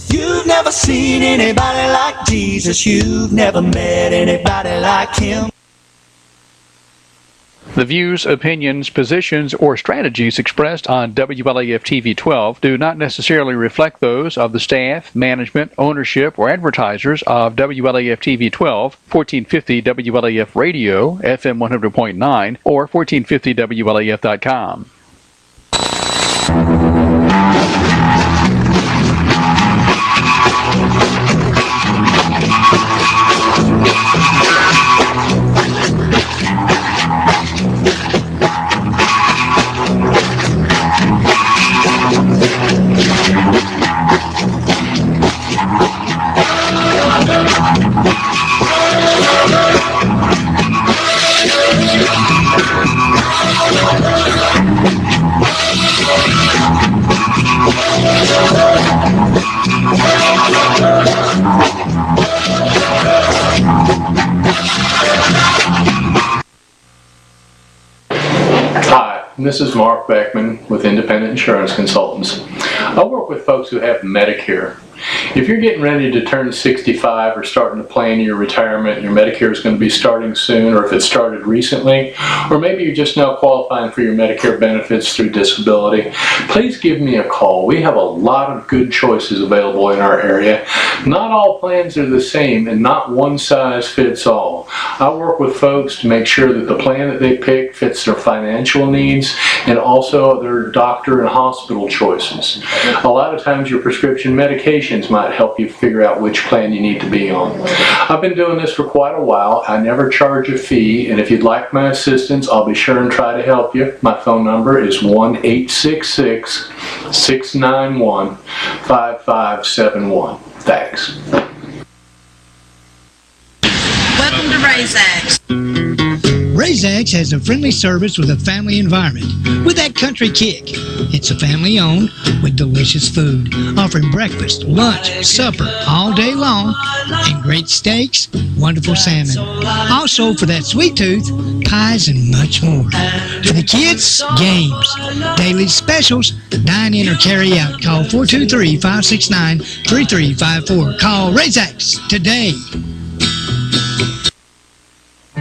You've never seen anybody like Jesus. You've never met anybody like him. The views, opinions, positions, or strategies expressed on WLAF TV 12 do not necessarily reflect those of the staff, management, ownership, or advertisers of WLAF TV 12, 1450 WLAF Radio, FM 100.9, or 1450WLAF.com. Hi, this is Mark Beckman with Independent Insurance Consultants. I work with folks who have Medicare. If you're getting ready to turn 65 or starting to plan your retirement, your Medicare is going to be starting soon, or if it started recently, or maybe you're just now qualifying for your Medicare benefits through disability, please give me a call. We have a lot of good choices available in our area. Not all plans are the same, and not one size fits all. I work with folks to make sure that the plan that they pick fits their financial needs and also their doctor and hospital choices. A lot of times your prescription medications might help you figure out which plan you need to be on. I've been doing this for quite a while. I never charge a fee, and if you'd like my assistance, I'll be sure and try to help you. My phone number is 1-866-691-5571. Thanks. Welcome to RaisX. RaisX has a friendly service with a family environment with that country kick. It's a family owned with delicious food, offering breakfast, lunch, supper all day long, and great steaks, wonderful salmon. Also, for that sweet tooth, pies and much more. For the kids, games, daily specials, dine in or carry out. Call 423-569-3354. Call RaisX today.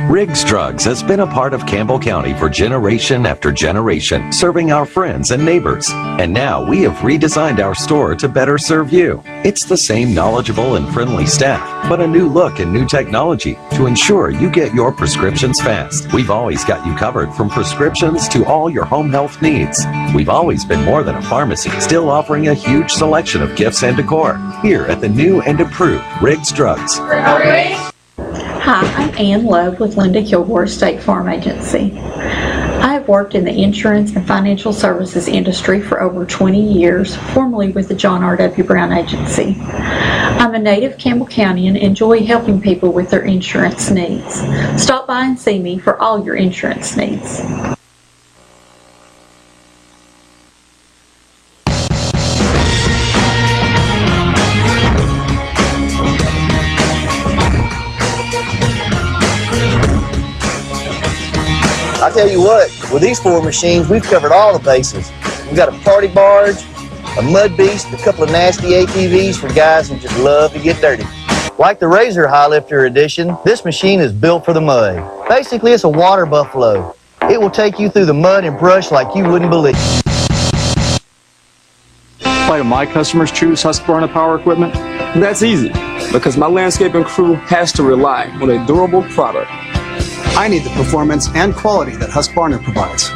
Riggs Drugs has been a part of Campbell County for generation after generation, serving our friends and neighbors. And now we have redesigned our store to better serve you. It's the same knowledgeable and friendly staff, but a new look and new technology to ensure you get your prescriptions fast. We've always got you covered from prescriptions to all your home health needs. We've always been more than a pharmacy, still offering a huge selection of gifts and decor. Here at the new and improved Riggs Drugs. Hi, I'm Ann Love with Linda Kilgore State Farm Agency. I have worked in the insurance and financial services industry for over 20 years, formerly with the John R.W. Brown Agency. I'm a native Campbell County and enjoy helping people with their insurance needs. Stop by and see me for all your insurance needs. I tell you what, with these four machines, we've covered all the bases. We've got a party barge, a mud beast, a couple of nasty ATVs for guys who just love to get dirty. Like the Razor High Lifter Edition, this machine is built for the mud. Basically, it's a water buffalo. It will take you through the mud and brush like you wouldn't believe. Why do my customers choose Husqvarna Power Equipment? That's easy, because my landscaping crew has to rely on a durable product. I need the performance and quality that Husqvarna provides.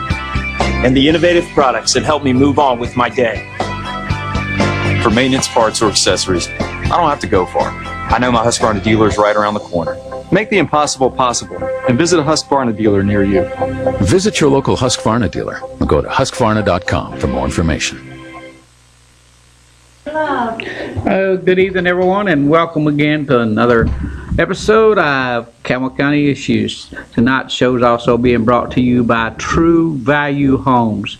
And the innovative products that help me move on with my day. For maintenance parts or accessories, I don't have to go far. I know my Husqvarna dealer is right around the corner. Make the impossible possible and visit a Husqvarna dealer near you. Visit your local Husqvarna dealer or go to Husqvarna.com for more information. Good evening, everyone, and welcome again to another episode of Campbell County Issues. Tonight's show is also being brought to you by True Value Homes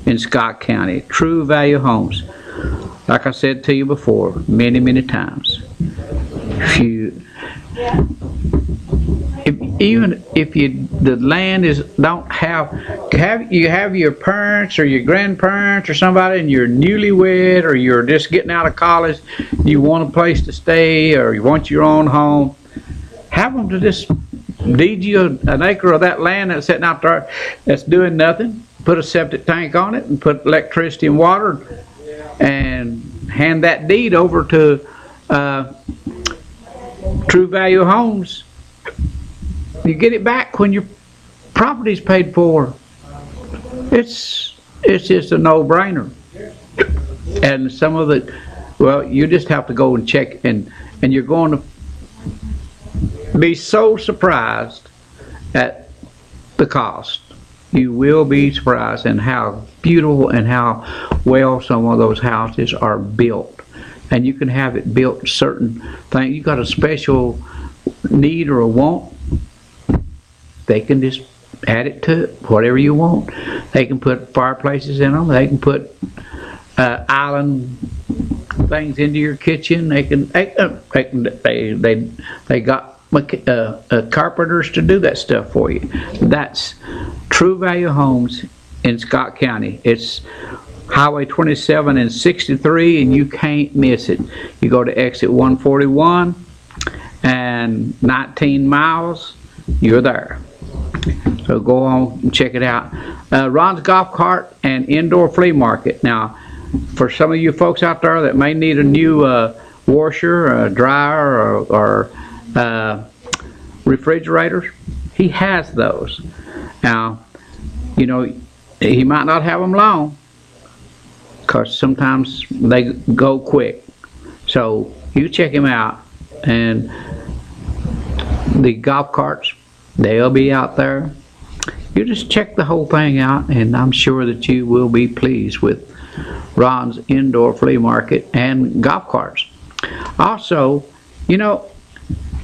in Scott County. True Value Homes. Like I said to you before, many times, if even if the land don't have you have your parents or your grandparents or somebody, and you're newlywed or you're just getting out of college, you want a place to stay or you want your own home, have them to just deed you an acre of that land that's sitting out there that's doing nothing. Put a septic tank on it and put electricity and water, and hand that deed over to True Value Homes. You get it back when your property's paid for. It's just a no-brainer. And some of the, well, you just have to go and check, and you're going to be so surprised at the cost. You will be surprised in how beautiful and how well some of those houses are built. And you can have it built certain things. You got a special need or a want, they can just add it to it, whatever you want. They can put fireplaces in them. They can put island things into your kitchen. They got carpenters to do that stuff for you. That's True Value Homes in Scott County. It's Highway 27 and 63, and you can't miss it. You go to exit 141 and 19 miles, you're there. So go on and check it out. Ron's Golf Cart and Indoor Flea Market. Now, for some of you folks out there that may need a new washer, dryer, or refrigerators, he has those. Now, you know, he might not have them long, because sometimes they go quick. So you check him out, and the golf carts, they'll be out there. You just check the whole thing out, and I'm sure that you will be pleased with Ron's Indoor Flea Market and golf carts. Also, you know,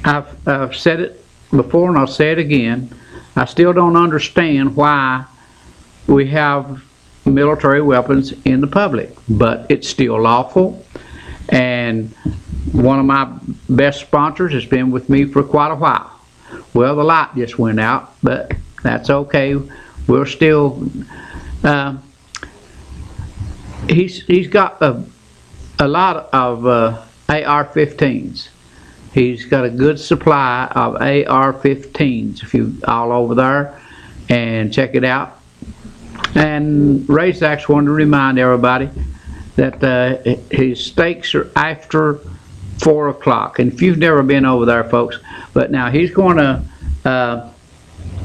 I've said it before and I'll say it again, I still don't understand why we have military weapons in the public, but it's still lawful. And one of my best sponsors has been with me for quite a while. Well, the light just went out, but that's okay. We're still, he's got a lot of AR-15s. He's got a good supply of AR-15s. If you all over there and check it out. And Razak's wanted to remind everybody that his steaks are after 4 o'clock. And if you've never been over there, folks, but now he's going to,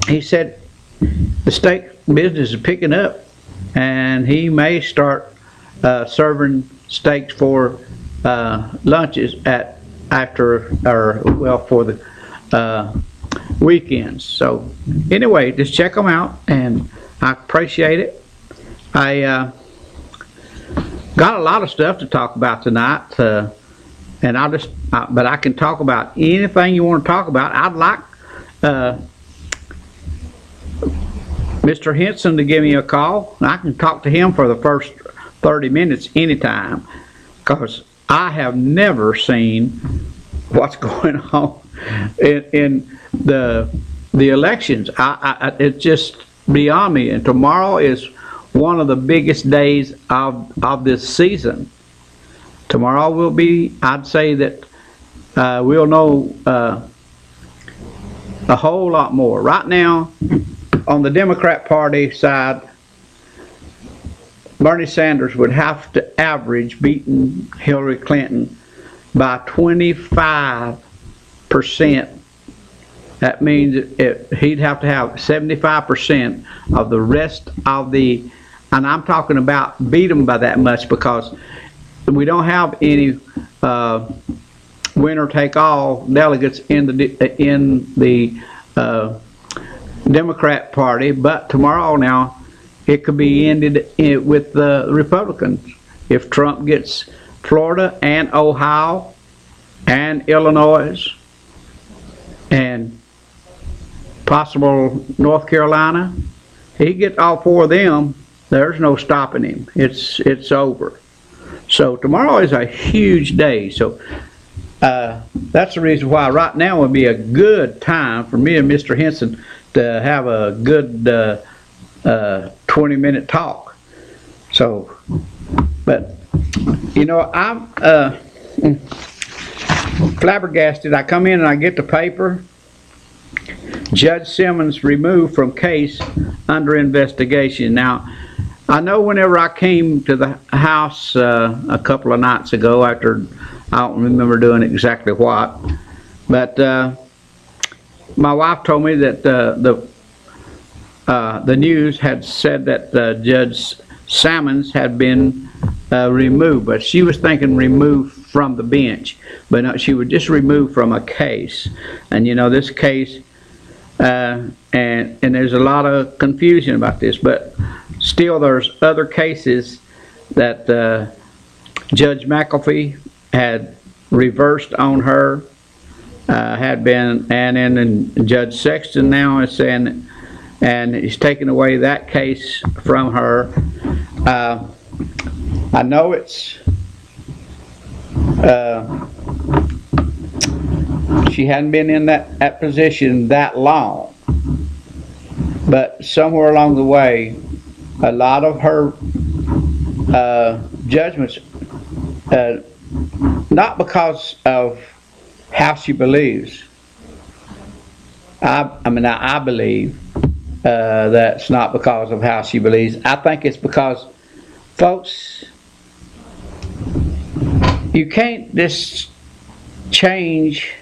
he said the steak business is picking up, and he may start serving steaks for lunches at after, or well, for the weekends. So anyway, just check them out, and I appreciate it. I got a lot of stuff to talk about tonight, and I'll just, but I can talk about anything you want to talk about. I'd like Mr. Henson to give me a call. I can talk to him for the first 30 minutes anytime, because I have never seen what's going on in the elections. It's just beyond me. And tomorrow is one of the biggest days of this season. Tomorrow will be, I'd say that we'll know a whole lot more. Right now, on the Democrat Party side, Bernie Sanders would have to average beating Hillary Clinton by 25%. That means he'd have to have 75% of the rest of the, and I'm talking about beat them by that much, because we don't have any winner-take-all delegates in the Democrat Party. But tomorrow now, it could be ended with the Republicans. If Trump gets Florida and Ohio and Illinois and possible North Carolina, he gets all 4 of them, there's no stopping him. It's over. So tomorrow is a huge day. So that's the reason why right now would be a good time for me and Mr. Henson to have a good 20-minute talk. So, but, you know, I'm flabbergasted. I come in and I get the paper. Judge Simmons removed from case under investigation. Now, I know whenever I came to the house a couple of nights ago after, I don't remember doing exactly what, but my wife told me that the news had said that Judge Simmons had been removed, but she was thinking removed from the bench, but no, she was just removed from a case. And you know, this case, and there's a lot of confusion about this, but still there's other cases that Judge McAfee had reversed on her, had been, and then Judge Sexton now is saying, and he's taken away that case from her. I know it's she hadn't been in that position that long, but somewhere along the way, a lot of her judgments, not because of how she believes. I believe that's not because of how she believes. I think it's because, folks, you can't just change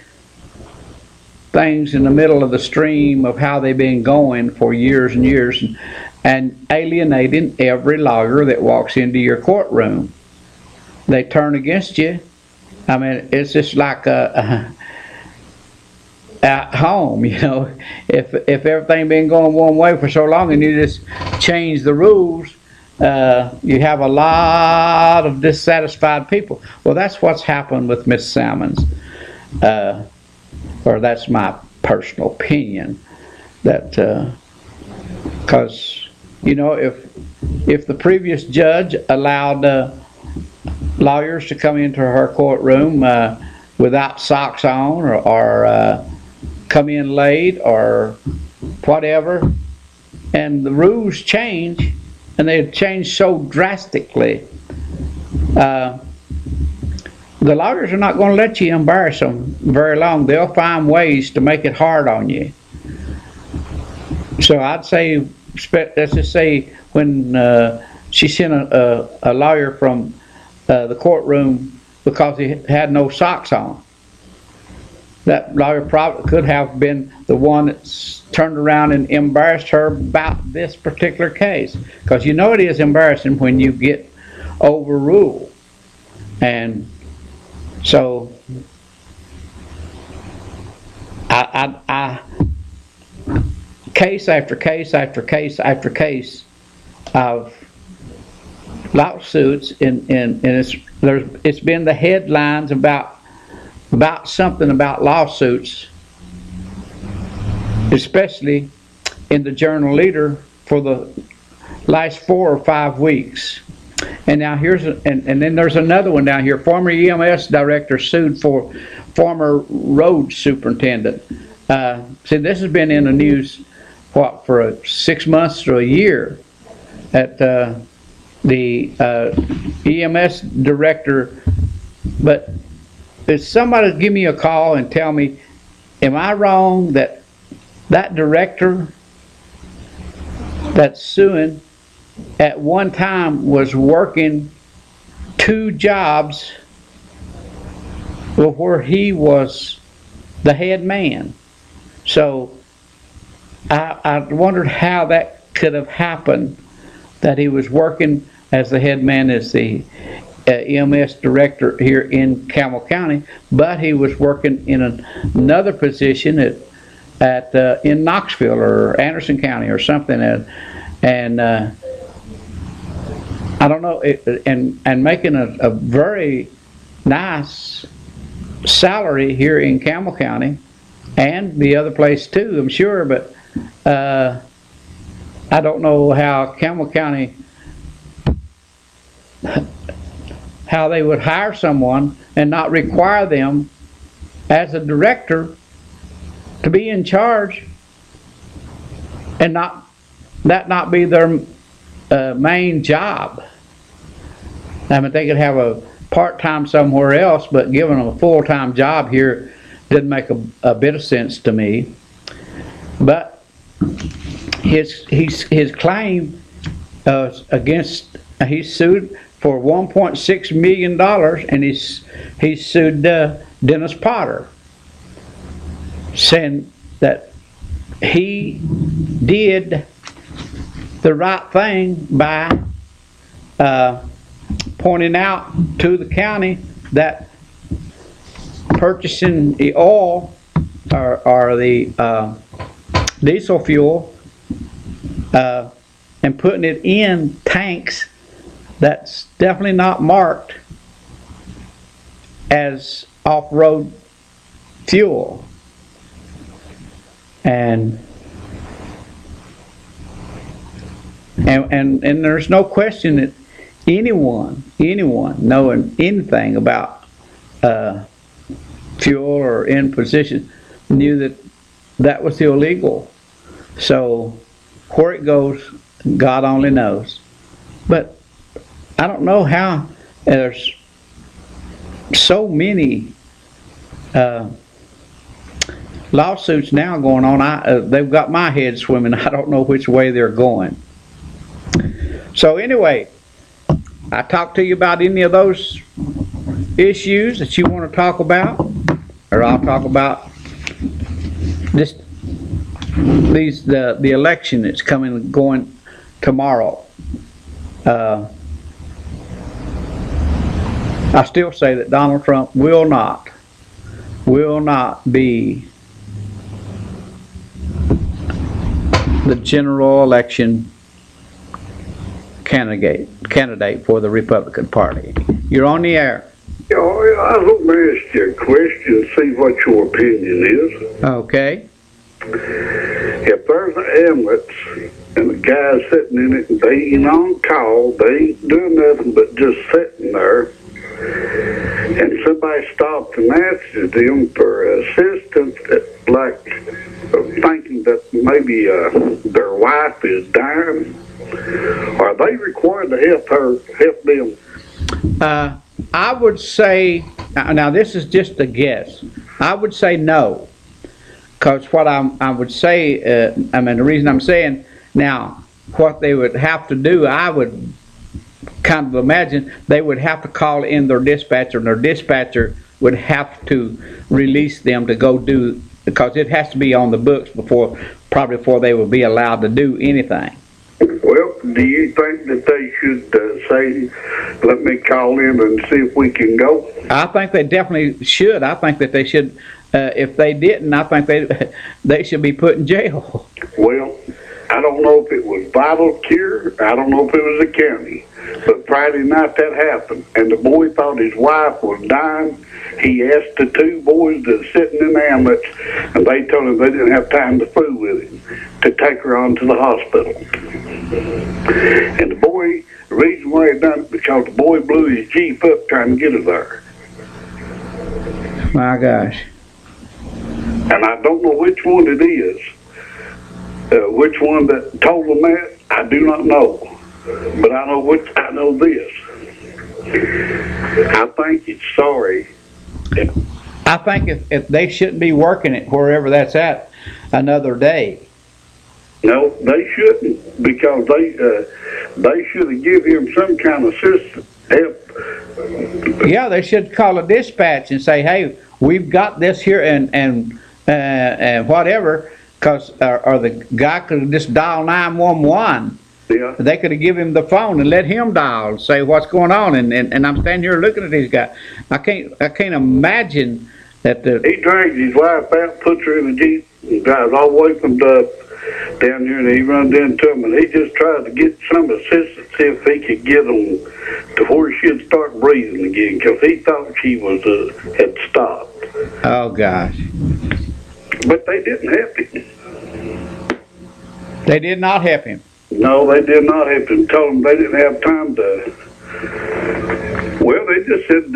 things in the middle of the stream of how they've been going for years and years and alienating every lawyer that walks into your courtroom. They turn against you. I mean, it's just like at home, you know, if everything been going one way for so long and you just change the rules, you have a lot of dissatisfied people. Well, that's what's happened with Miss Salmons, or that's my personal opinion. That because you know, if the previous judge allowed lawyers to come into her courtroom without socks on, or come in late, or whatever, and the rules change, and they've changed so drastically, the lawyers are not going to let you embarrass them very long. They'll find ways to make it hard on you. So I'd say, let's just say when she sent a lawyer from the courtroom because he had no socks on, that lawyer probably could have been the one that turned around and embarrassed her about this particular case. Because you know it is embarrassing when you get overruled. And so I case after case after case after case of lawsuits, and it's been the headlines about something about lawsuits, especially in the Journal Leader for the last 4 or 5 weeks. And now and then there's another one down here. Former EMS director sued for former road superintendent. See, this has been in the news, for 6 months to a year, at the EMS director. But if somebody give me a call and tell me, am I wrong that director that's suing at one time was working 2 jobs where he was the head man? So I wondered how that could have happened, that he was working as the head man, as the EMS director here in Campbell County, but he was working in another position in Knoxville or Anderson County or something, and I don't know, and making a very nice salary here in Campbell County and the other place too, I'm sure. But I don't know how Campbell County, how they would hire someone and not require them as a director to be in charge and not be their main job. I mean, they could have a part-time somewhere else, but giving them a full-time job here didn't make a bit of sense to me. But his claim against, he's sued for $1.6 million, and he's sued Dennis Potter, saying that he did the right thing by pointing out to the county that purchasing the oil or the diesel fuel and putting it in tanks that's definitely not marked as off-road fuel. And there's no question that anyone knowing anything about fuel or in position knew that that was illegal. So where it goes, God only knows. But I don't know how there's so many lawsuits now going on. They've got my head swimming. I don't know which way they're going. So anyway, I talked to you about any of those issues that you want to talk about, or I'll talk about just the election that's going tomorrow. I still say that Donald Trump will not be the general election candidate for the Republican Party. You're on the air. I hope I ask you a question, see what your opinion is. Okay. If there's an ambulance and the guy's sitting in it and they ain't on call, they ain't doing nothing but just sitting there, and somebody stopped and asked them for assistance, like thinking that maybe their wife is dying, are they required to help them? I would say, now this is just a guess, I would say no. Because what I would say, the reason I'm saying, now, what they would have to do, I would kind of imagine they would have to call in their dispatcher, and their dispatcher would have to release them to go do, because it has to be on the books before they would be allowed to do anything. Well, do you think that they should say, let me call in and see if we can go? I think they definitely should. I think that they should. If they didn't, I think they should be put in jail. Well, I don't know if it was Vital Cure. I don't know if it was the county. But Friday night that happened, and the boy thought his wife was dying. He asked the two boys that were sitting in the ambulance, and they told him they didn't have time to fool with him to take her on to the hospital. And the boy, the reason why he done it, because the boy blew his Jeep up trying to get her there. My gosh. And I don't know which one it is. Which one that told them that, I do not know. But I know this. I think it's sorry. I think if they shouldn't be working it wherever that's at another day. No, they shouldn't, because they should have given him some kind of assistance, help. Yeah, they should call a dispatch and say, hey, we've got this here and whatever, because or the guy could have just dialed 911. Yeah. They could have given him the phone and let him dial and say what's going on, and I'm standing here looking at these guys. I can't imagine that he dragged his wife out, puts her in the Jeep, and drives all the way from down here, and he runs into him, and he just tried to get some assistance, see if he could get them to where she'd start breathing again, because he thought she was had stopped. Oh gosh. But they didn't help him. They did not help him. No, they did not help him. Told him they didn't have time to. Well, they just said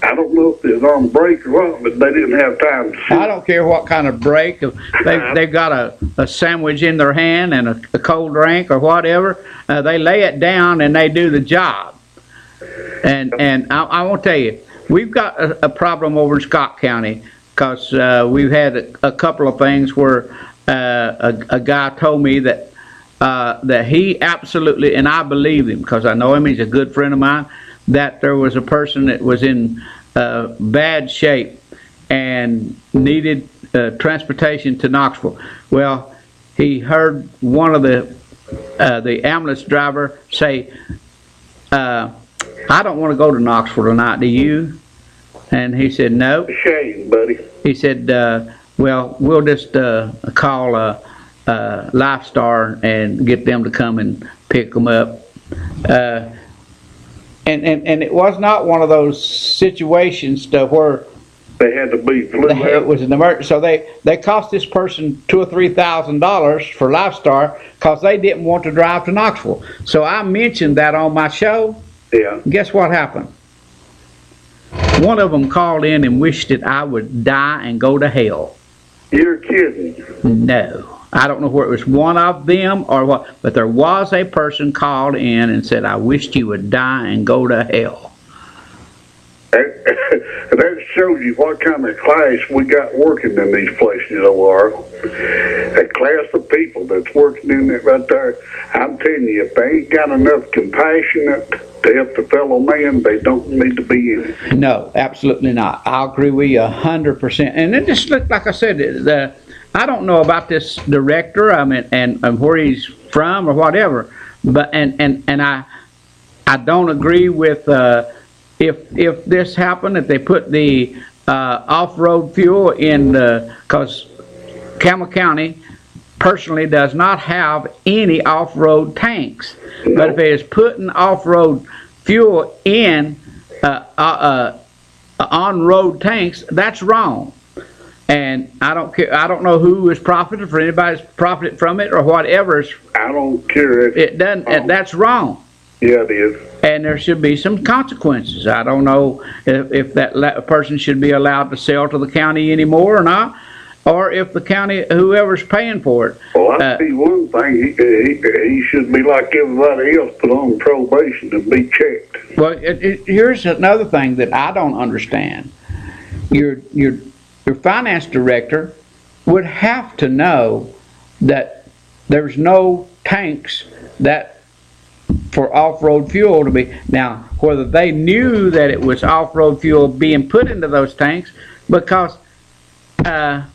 I don't know if it's on break or what, but they didn't have time to see. I don't care what kind of break. They've got a sandwich in their hand and a cold drink or whatever. They lay it down and they do the job. And I want to tell you, we've got a problem over in Scott County because we've had a couple of things where a guy told me that he absolutely, and I believe him because I know him, he's a good friend of mine, that there was a person that was in bad shape and needed transportation to Knoxville. Well, he heard one of the ambulance driver say, I don't want to go to Knoxville tonight, do you? And he said, no. Shame, buddy. He said, well, we'll just call Lifestar and get them to come and pick them up. And it was not one of those situations to where they had to be flew out. It was an emergency. So they cost this person $2,000 or $3,000 for Lifestar because they didn't want to drive to Knoxville. So I mentioned that on my show. Yeah. Guess what happened? One of them called in and wished that I would die and go to hell. You're kidding. No. I don't know where it was one of them or what, but there was a person called in and said, I wished you would die and go to hell. That shows you what kind of class we got working in these places, OR. A class of people that's working in it right there. I'm telling you, if they ain't got enough compassion to help the fellow man, they don't need to be in it. No, absolutely not. I agree with you 100%. And it just looked like I said, I don't know about this director, I mean, and where he's from or whatever, but and I don't agree with if this happened, if they put the off-road fuel in because Campbell County personally does not have any off-road tanks, but if it is putting off-road fuel in on-road tanks, that's wrong. And I don't care. I don't know who is profiting for anybody's profited from it or whatever. I don't care. It doesn't. That's wrong. Yeah, it is. And there should be some consequences. I don't know if that person should be allowed to sell to the county anymore or not, or if the county, whoever's paying for it. Well, I see one thing. He should be like everybody else, put on probation and be checked. Well, here's another thing that I don't understand. Your finance director would have to know that there's no tanks that for off-road fuel to be. Now, whether they knew that it was off-road fuel being put into those tanks, because the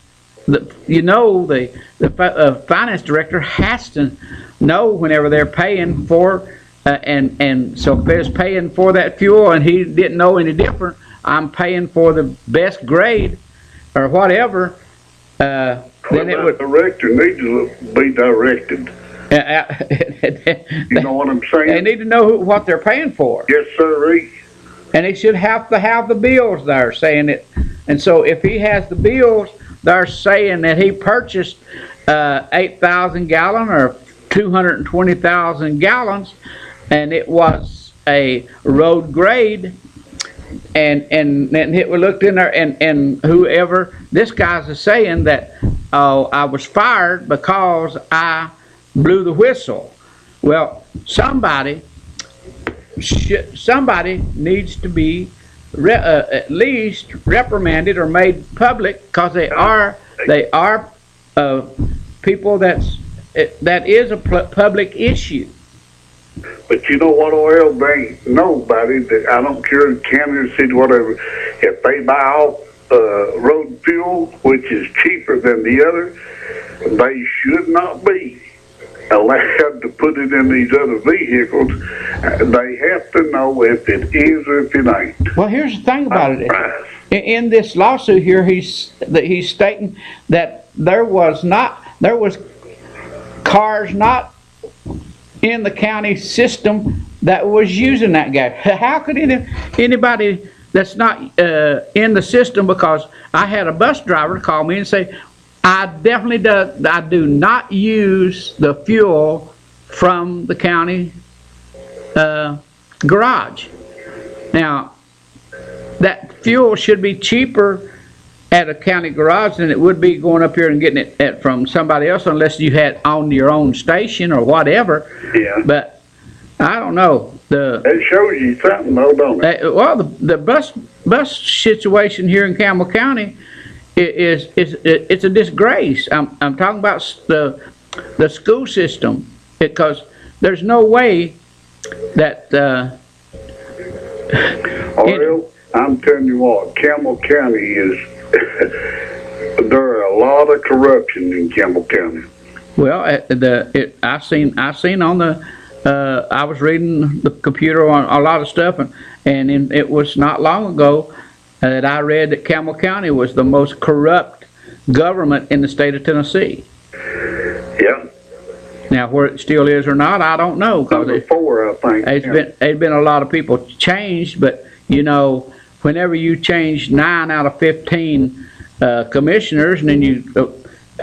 finance director has to know whenever they're paying for, and so if they're paying for that fuel and he didn't know any different, I'm paying for the best grade or whatever, then it would. The director needs to be directed. You know what I'm saying? They need to know what they're paying for. Yes, sir. And he should have to have the bills there saying it. And so if he has the bills, they're saying that he purchased 8,000 gallon or 220,000 gallons, and it was a road grade. And we looked in there, and whoever, this guy's saying that, oh, I was fired because I blew the whistle. Well, somebody needs to be at least reprimanded or made public, because they are people that is a public issue. But you know what, Oil? They ain't nobody that, I don't care in county, city, whatever, if they buy off road fuel, which is cheaper than the other, they should not be allowed to put it in these other vehicles. They have to know if it is or if it ain't. Well, here's the thing about it. In this lawsuit here, he's stating that there was cars not in the county system that was using that gas. How could anybody that's not in the system? Because I had a bus driver call me and say, I do not use the fuel from the county garage. Now, that fuel should be cheaper at a county garage than it would be going up here and getting it from somebody else, unless you had on your own station or whatever. Yeah. But I don't know. It shows you something, though, don't it? Well, the bus situation here in Campbell County it's a disgrace. I'm talking about the school system, because there's no way that. Well, I'm telling you what, Campbell County is. There are a lot of corruption in Campbell County. Well, I seen on the. I was reading the computer on a lot of stuff, and it was not long ago that I read that Campbell County was the most corrupt government in the state of Tennessee. Yeah. Now, where it still is or not, I don't know. Number 4, I think. There's been a lot of people changed, but you know, whenever you change 9 out of 15 commissioners, and then you,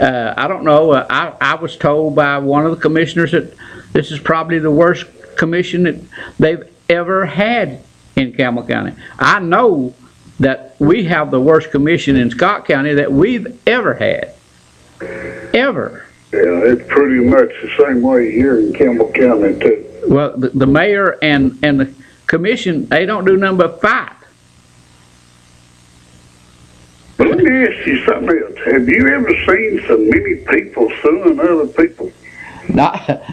I don't know. I was told by one of the commissioners that this is probably the worst commission that they've ever had in Campbell County. I know that we have the worst commission in Scott County that we've ever had. Ever. Yeah, it's pretty much the same way here in Campbell County, too. Well, the mayor and the commission, they don't do nothing but fight. But let me ask you something else. Have you ever seen so many people suing other people?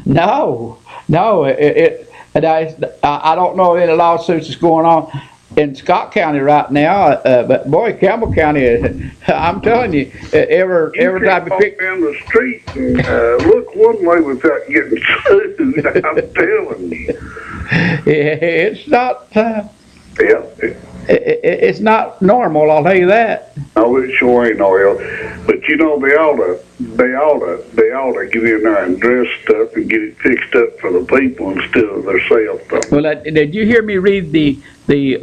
No. I don't know any lawsuits that's going on in Scott County right now, but boy, Campbell County, I'm telling you, every time you pick down the street and look one way without getting sued. I'm telling you, it's not. It's not normal, I'll tell you that. No, it sure ain't, Oil. But you know, they ought to get in there and dress stuff and get it fixed up for the people instead of themselves. Well, did you hear me read the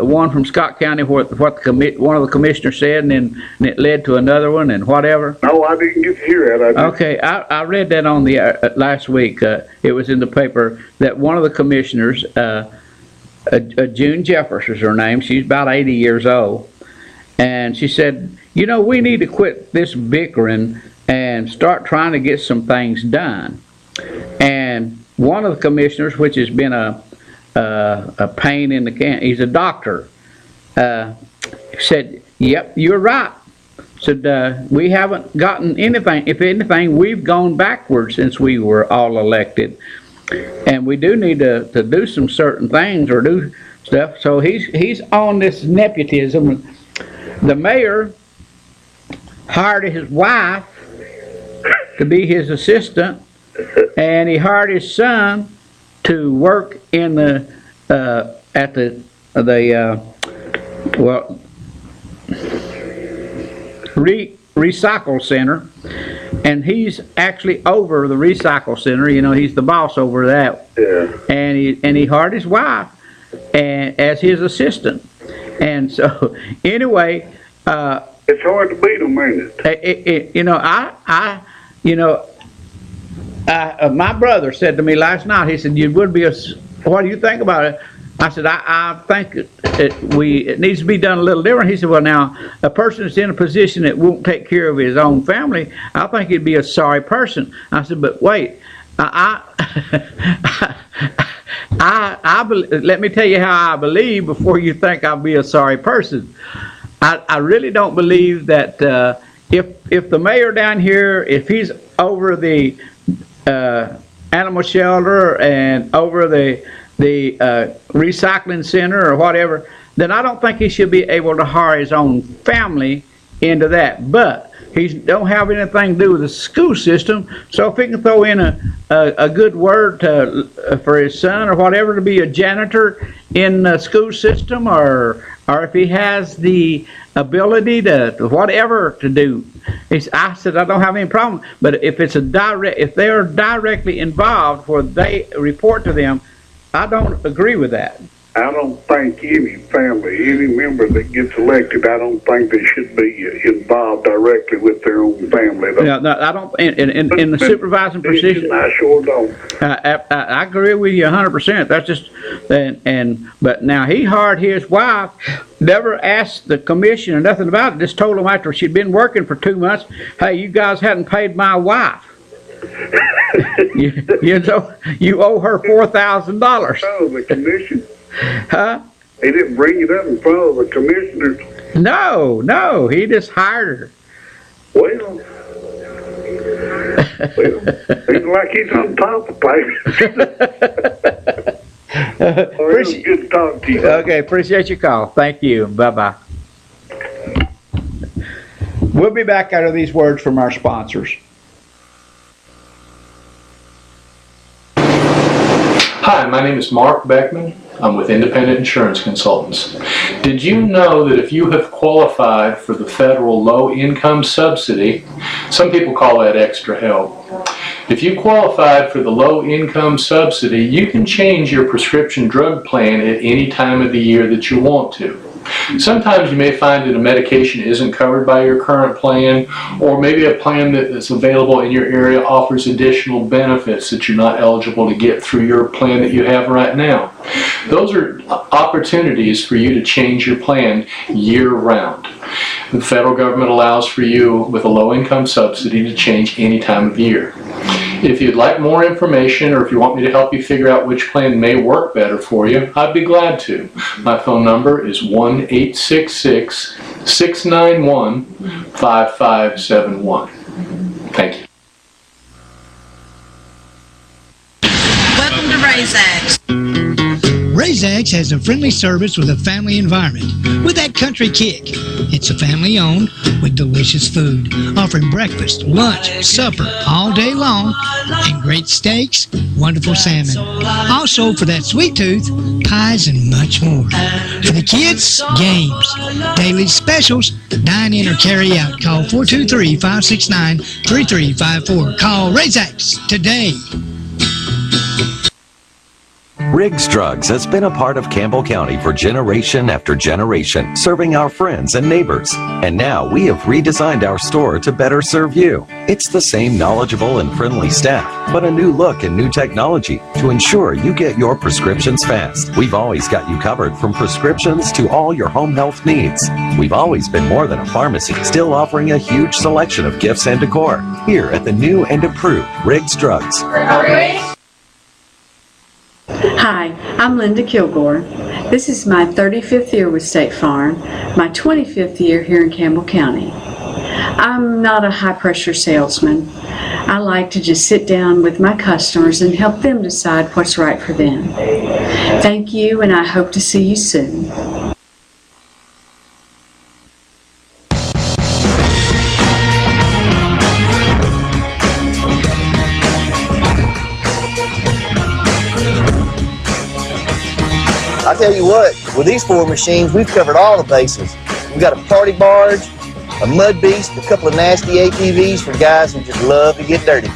one from Scott County what one of the commissioners said, and it led to another one and whatever? No, I didn't get to hear that. Okay, I read that on the last week. It was in the paper that one of the commissioners. June Jeffers is her name. She's about 80 years old. And she said, you know, we need to quit this bickering and start trying to get some things done. And one of the commissioners, which has been a pain in the can, he's a doctor, said, yep, you're right. Said, we haven't gotten anything. If anything, we've gone backwards since we were all elected. And we do need to do some certain things or do stuff. So he's on this nepotism. The mayor hired his wife to be his assistant, and he hired his son to work in the at the recycle center. And he's actually over the recycle center. You know, he's the boss over that. Yeah. And he hired his wife as his assistant. And so, anyway, it's hard to beat them, ain't it? My brother said to me last night. He said, "You would be what do you think about it?" I said, I think it needs to be done a little different. He said, well, now, a person that's in a position that won't take care of his own family, I think he'd be a sorry person. I said, but wait, let me tell you how I believe before you think I'll be a sorry person. I really don't believe that if the mayor down here, if he's over the animal shelter and over the recycling center or whatever, then I don't think he should be able to hire his own family into that. But he don't have anything to do with the school system, so if he can throw in a good word for his son or whatever to be a janitor in the school system, or if he has the ability to whatever to do, I said I don't have any problem. But if if they are directly involved where they report to them, I don't agree with that. I don't think any family, any member that gets elected, I don't think they should be involved directly with their own family. Yeah, no, I don't. In the supervising position, I sure don't. I agree with you 100%. That's just but now he hired his wife, never asked the commission or nothing about it. Just told them after she'd been working for 2 months, hey, you guys hadn't paid my wife. you know, you owe her $4,000. Oh, the commission. Huh? He didn't bring it up in front of the commissioners. No, he just hired her. Well, it's like he's on top of things. Good to talk to you. Okay, appreciate your call. Thank you. Bye-bye. We'll be back out of these words from our sponsors. Hi, my name is Mark Beckman. I'm with Independent Insurance Consultants. Did you know that if you have qualified for the federal low-income subsidy, some people call that extra help, if you qualified for the low-income subsidy, you can change your prescription drug plan at any time of the year that you want to. Sometimes you may find that a medication isn't covered by your current plan, or maybe a plan that is available in your area offers additional benefits that you're not eligible to get through your plan that you have right now. Those are opportunities for you to change your plan year-round. The federal government allows for you, with a low-income subsidy, to change any time of year. If you'd like more information, or if you want me to help you figure out which plan may work better for you, I'd be glad to. My phone number is 1-866-691-5571. Thank you. Welcome to RaisX. RaisX has a friendly service with a family environment, with that country kick. It's a family owned with delicious food, offering breakfast, lunch, supper all day long, and great steaks, wonderful salmon. Also, for that sweet tooth, pies and much more. For the kids, games, daily specials, dine in or carry out. Call 423-569-3354. Call RaisX today. Riggs Drugs has been a part of Campbell County for generation after generation, serving our friends and neighbors. And now we have redesigned our store to better serve you. It's the same knowledgeable and friendly staff, but a new look and new technology to ensure you get your prescriptions fast. We've always got you covered from prescriptions to all your home health needs. We've always been more than a pharmacy, still offering a huge selection of gifts and decor here at the new and improved Riggs Drugs. Hi, I'm Linda Kilgore. This is my 35th year with State Farm, my 25th year here in Campbell County. I'm not a high-pressure salesman. I like to just sit down with my customers and help them decide what's right for them. Thank you, and I hope to see you soon. I tell you what, with these 4 machines, we've covered all the bases. We've got a party barge, a mud beast, a couple of nasty ATVs for guys who just love to get dirty.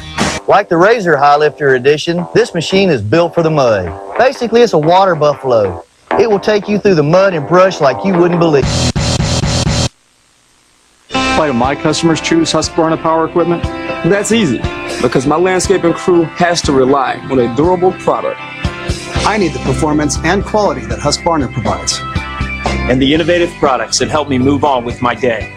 Like the Razor High Lifter Edition, this machine is built for the mud. Basically, it's a water buffalo. It will take you through the mud and brush like you wouldn't believe. Why do my customers choose Husqvarna Power Equipment? That's easy, because my landscaping crew has to rely on a durable product. I need the performance and quality that Husqvarna provides. And the innovative products that help me move on with my day.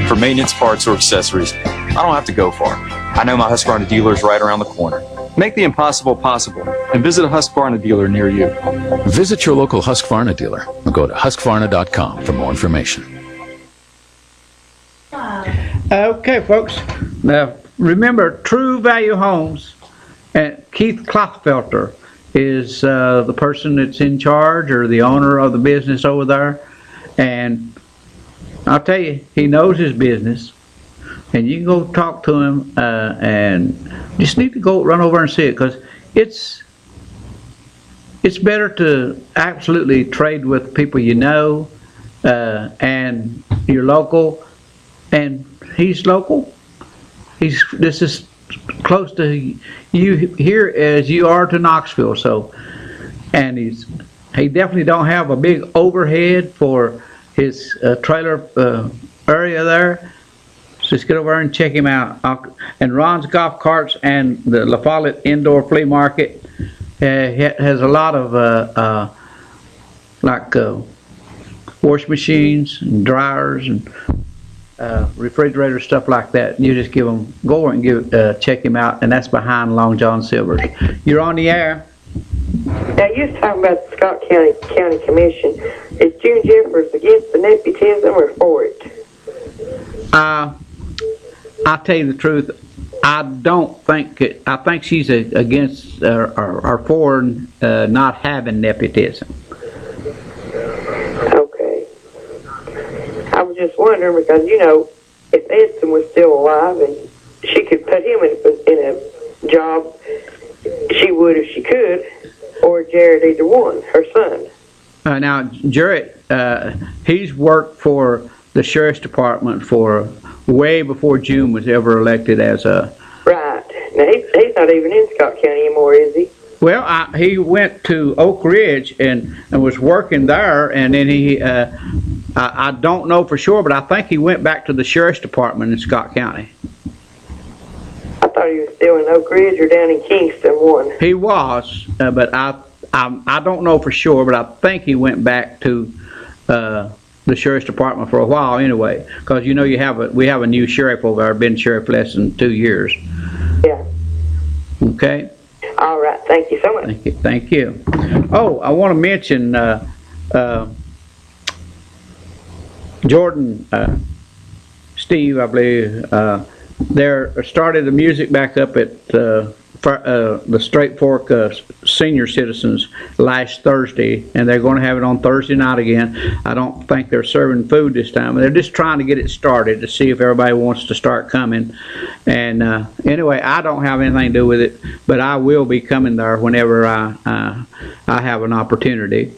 For maintenance parts or accessories, I don't have to go far. I know my Husqvarna dealer is right around the corner. Make the impossible possible and visit a Husqvarna dealer near you. Visit your local Husqvarna dealer or go to husqvarna.com for more information. Okay, folks. Now, remember, True Value Homes and Keith Klothfelter is the person that's in charge or the owner of the business over there. And I'll tell you, he knows his business. And you can go talk to him and just need to go run over and see it, because it's better to absolutely trade with people you know and you're local. And he's local. This is close to you here as you are to Knoxville. So and he definitely don't have a big overhead for his trailer area there. So just get over there and check him out. And Ron's Golf Carts and the La Follette Indoor Flea Market has a lot of wash machines and dryers and refrigerators, stuff like that. You just go over and check him out, and that's behind Long John Silver's. You're on the air. Now, you was talking about the Scott County Commission. Is June Jeffers against the nepotism or for it? I'll tell you the truth. I don't think it. I think she's against or for not having nepotism. Okay. I was just wondering because, you know, if Edson was still alive and she could put him in a job, she would if she could, or Jared, either one, her son. Now, Jared, he's worked for the Sheriff's Department for way before June was ever elected as a... Right. Now, he's not even in Scott County anymore, is he? Well, he went to Oak Ridge and was working there, and then he... I don't know for sure, but I think he went back to the Sheriff's Department in Scott County. I thought he was still in Oak Ridge or down in Kingston, one. He was, but I don't know for sure, but I think he went back to the Sheriff's Department for a while anyway, because you know we have a new sheriff over there, been sheriff less than 2 years. Yeah. Okay. All right. Thank you so much. Thank you. Oh, I want to mention Jordan, Steve, I believe, they started the music back up at the Straight Fork Senior Citizens last Thursday, and they're going to have it on Thursday night again. I don't think they're serving food this time. They're just trying to get it started to see if everybody wants to start coming. And anyway, I don't have anything to do with it, but I will be coming there whenever I have an opportunity.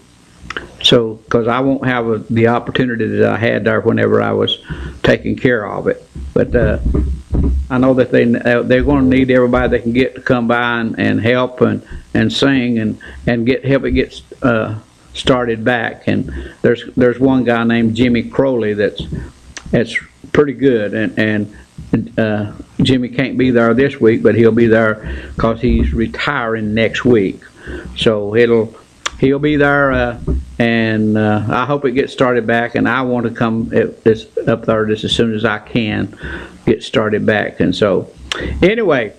So, because I won't have the opportunity that I had there whenever I was taking care of it. But I know that they're going to need everybody they can get to come by and help and sing and help it get started back. And there's one guy named Jimmy Crowley that's pretty good, and Jimmy can't be there this week, but he'll be there because he's retiring next week. So he'll be there, and I hope it gets started back, and I want to come up there just as soon as I can get started back. And so anyway,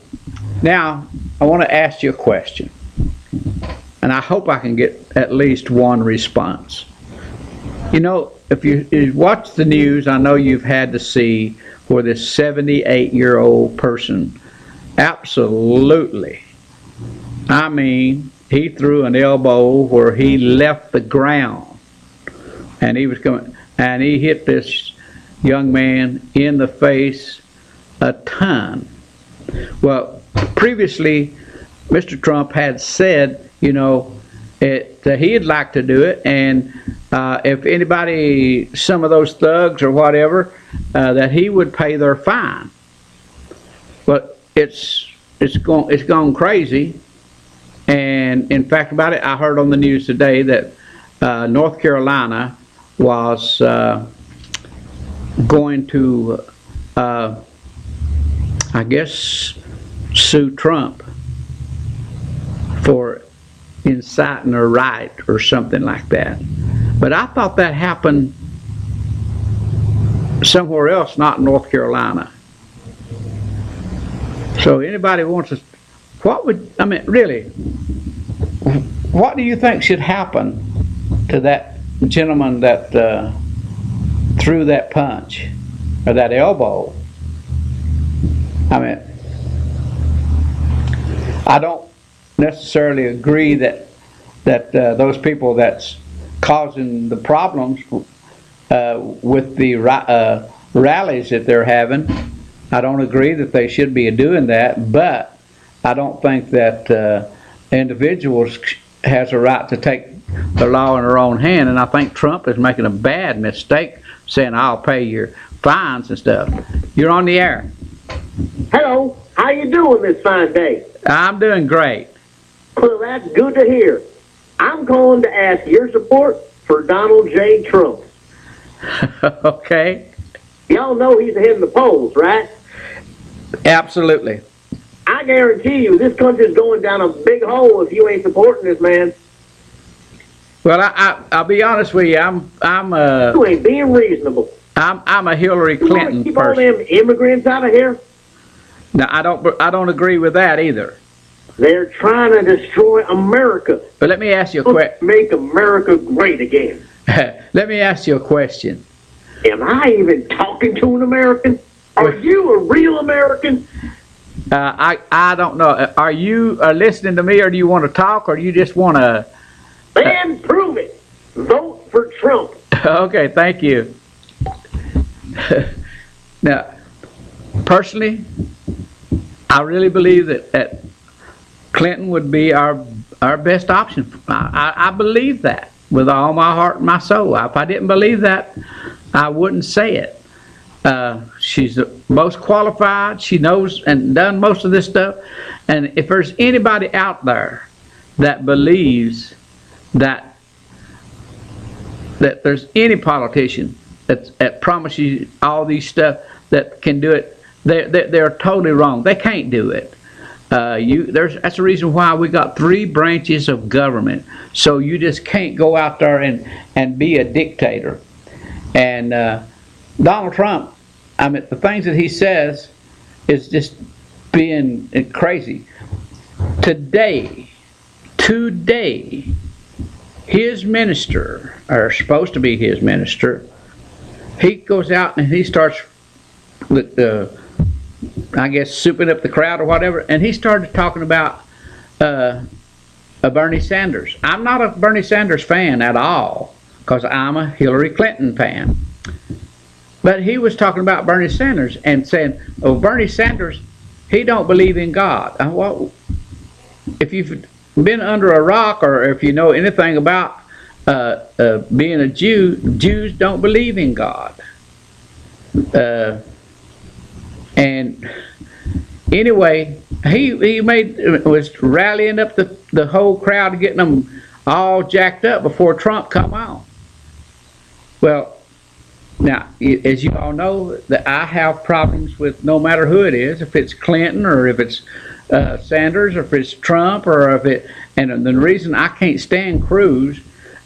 now I want to ask you a question, and I hope I can get at least one response. You know, if you watch the news, I know you've had to see where this 78-year-old person absolutely, I mean, he threw an elbow where he left the ground, and he was going, and he hit this young man in the face a ton. Well, previously, Mr. Trump had said, you know, that he'd like to do it, and if anybody, some of those thugs or whatever, that he would pay their fine. But it's gone crazy. And in fact about it, I heard on the news today that North Carolina was going to, I guess, sue Trump for inciting a riot or something like that. But I thought that happened somewhere else, not North Carolina. So anybody wants to, really, what do you think should happen to that gentleman that threw that punch or that elbow? I mean, I don't necessarily agree that those people that's causing the problems with the rallies that they're having, I don't agree that they should be doing that, but I don't think that individuals has a right to take the law in their own hand, and I think Trump is making a bad mistake saying I'll pay your fines and stuff. You're on the air. Hello, how you doing this fine day? I'm doing great. Well, that's good to hear. I'm calling to ask your support for Donald J. Trump. Okay. Y'all know he's ahead in the polls, right? Absolutely. I guarantee you this country's going down a big hole if you ain't supporting this man. Well, I'll be honest with you. You ain't being reasonable. I'm a Hillary You want to Clinton keep all person. them immigrants out of here? No, I don't agree with that either. They're trying to destroy America. But let me ask you a question. Make America great again. Let me ask you a question. Am I even talking to an American? Are you a real American? I don't know. Are you listening to me, or do you want to talk, or do you just want to? Then prove it. Vote for Trump. Okay, thank you. Now, personally, I really believe that Clinton would be our best option. I believe that with all my heart and my soul. If I didn't believe that, I wouldn't say it. She's the most qualified. She knows and done most of this stuff. And if there's anybody out there that believes that there's any politician that promises you all these stuff that can do it, they're totally wrong. They can't do it. That's the reason why we got 3 branches of government. So you just can't go out there and be a dictator. And Donald Trump, I mean, the things that he says is just being crazy. Today, his minister, or supposed to be his minister, he goes out and he starts I guess souping up the crowd or whatever, and he started talking about Bernie Sanders. I'm not a Bernie Sanders fan at all, because I'm a Hillary Clinton fan. But he was talking about Bernie Sanders and saying, oh, Bernie Sanders, he don't believe in God. Well, if you've been under a rock, or if you know anything about being a Jew, Jews don't believe in God. And anyway, he was rallying up the whole crowd, getting them all jacked up before Trump come on. Well, now, as you all know, that I have problems with no matter who it is, if it's Clinton or if it's Sanders or if it's Trump or if it, and the reason I can't stand Cruz,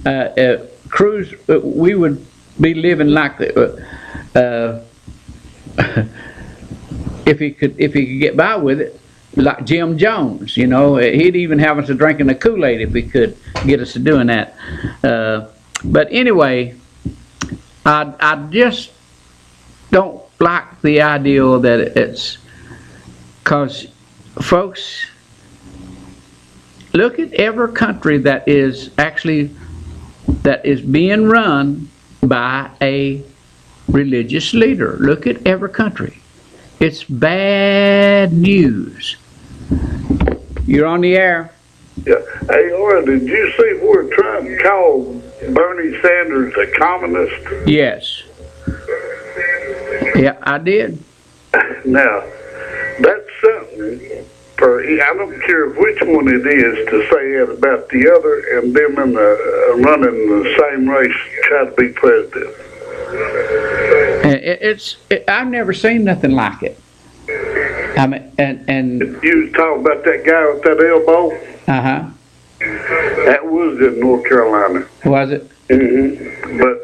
we would be living like if he could get by with it, like Jim Jones, you know, he'd even have us drinking the Kool-Aid if he could get us to doing that. But anyway, I just don't like the idea that it's, because folks, look at every country that is being run by a religious leader. Look at every country. It's bad news. You're on the air. Yeah. Hey, Laura, did you see where Trump called Bernie Sanders a communist? Yes. Yeah, I did. Now, that's something for, I don't care which one it is, to say it about the other and them running the same race try to be president. I've never seen nothing like it. I mean, and you was talking about that guy with that elbow? Uh-huh. That was in North Carolina. Was it? Mm-hmm. But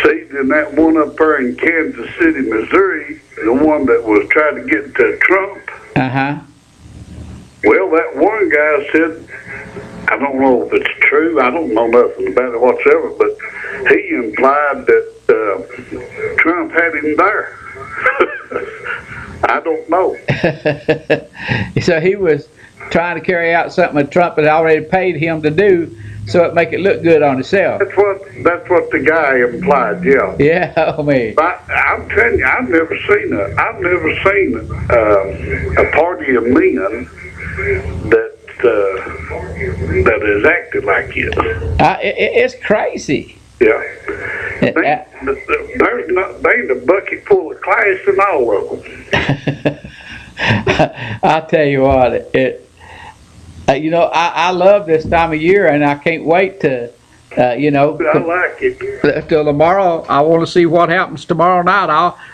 see, then that one up there in Kansas City, Missouri, the one that was trying to get to Trump. Uh-huh. Well, that one guy said, I don't know if it's true, I don't know nothing about it whatsoever, but he implied that Trump had him there. I don't know. So he was trying to carry out something that Trump had already paid him to do, so it make it look good on himself. That's what the guy implied, yeah. Yeah, I mean. But I'm telling you, I've never seen a party of men that has acted like it. It's crazy. Yeah. They ain't a bucket full of class in all of them. I'll tell you what, You know, I love this time of year, and I can't wait to, you know, I like it. till tomorrow. I want to see what happens tomorrow night.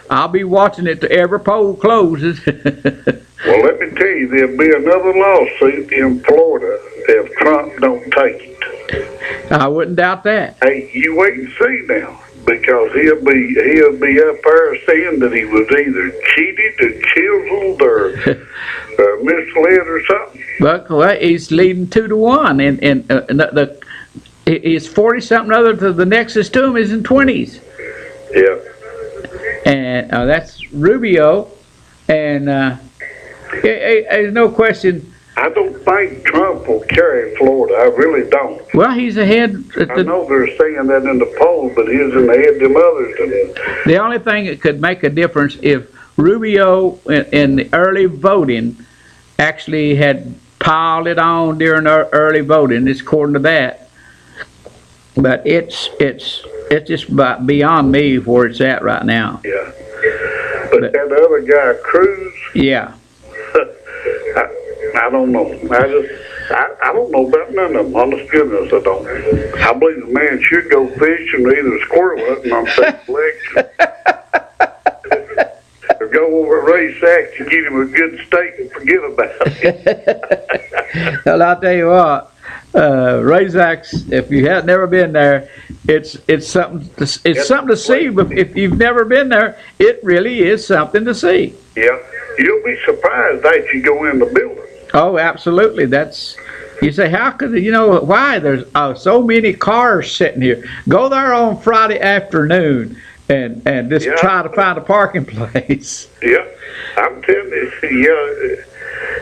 I'll be watching it till every poll closes. Well, let me tell you, there'll be another lawsuit in Florida if Trump don't take it. I wouldn't doubt that. Hey, you wait and see now, because he'll be up there saying that he was either cheated or chiseled or misled or something. But well, he's leading 2-1, and he's 40 something other to the nexus to him is in 20s. Yeah. And that's Rubio, and there's no question. I don't think Trump will carry Florida. I really don't. Well, he's ahead. I know they're saying that in the polls, but he's in ahead of them others. The only thing that could make a difference if Rubio in the early voting actually had piled it on during early voting. It's according to that. But it's just beyond me where it's at right now. Yeah. But that other guy, Cruz. Yeah. I don't know. I don't know about none of them. Honest goodness, I don't. I believe the man should go fishing or either squirrel hunting on state election. Or go over at Ray Sachs and get him a good steak and forget about it. Well, I'll tell you what, Ray Sachs, if you have never been there, it's something to see. But if you've never been there, it really is something to see. Yeah, you'll be surprised that you go in the building. Oh, absolutely. You say, how could why there's so many cars sitting here? Go there on Friday afternoon and just try to find a parking place. Yeah, I'm telling you,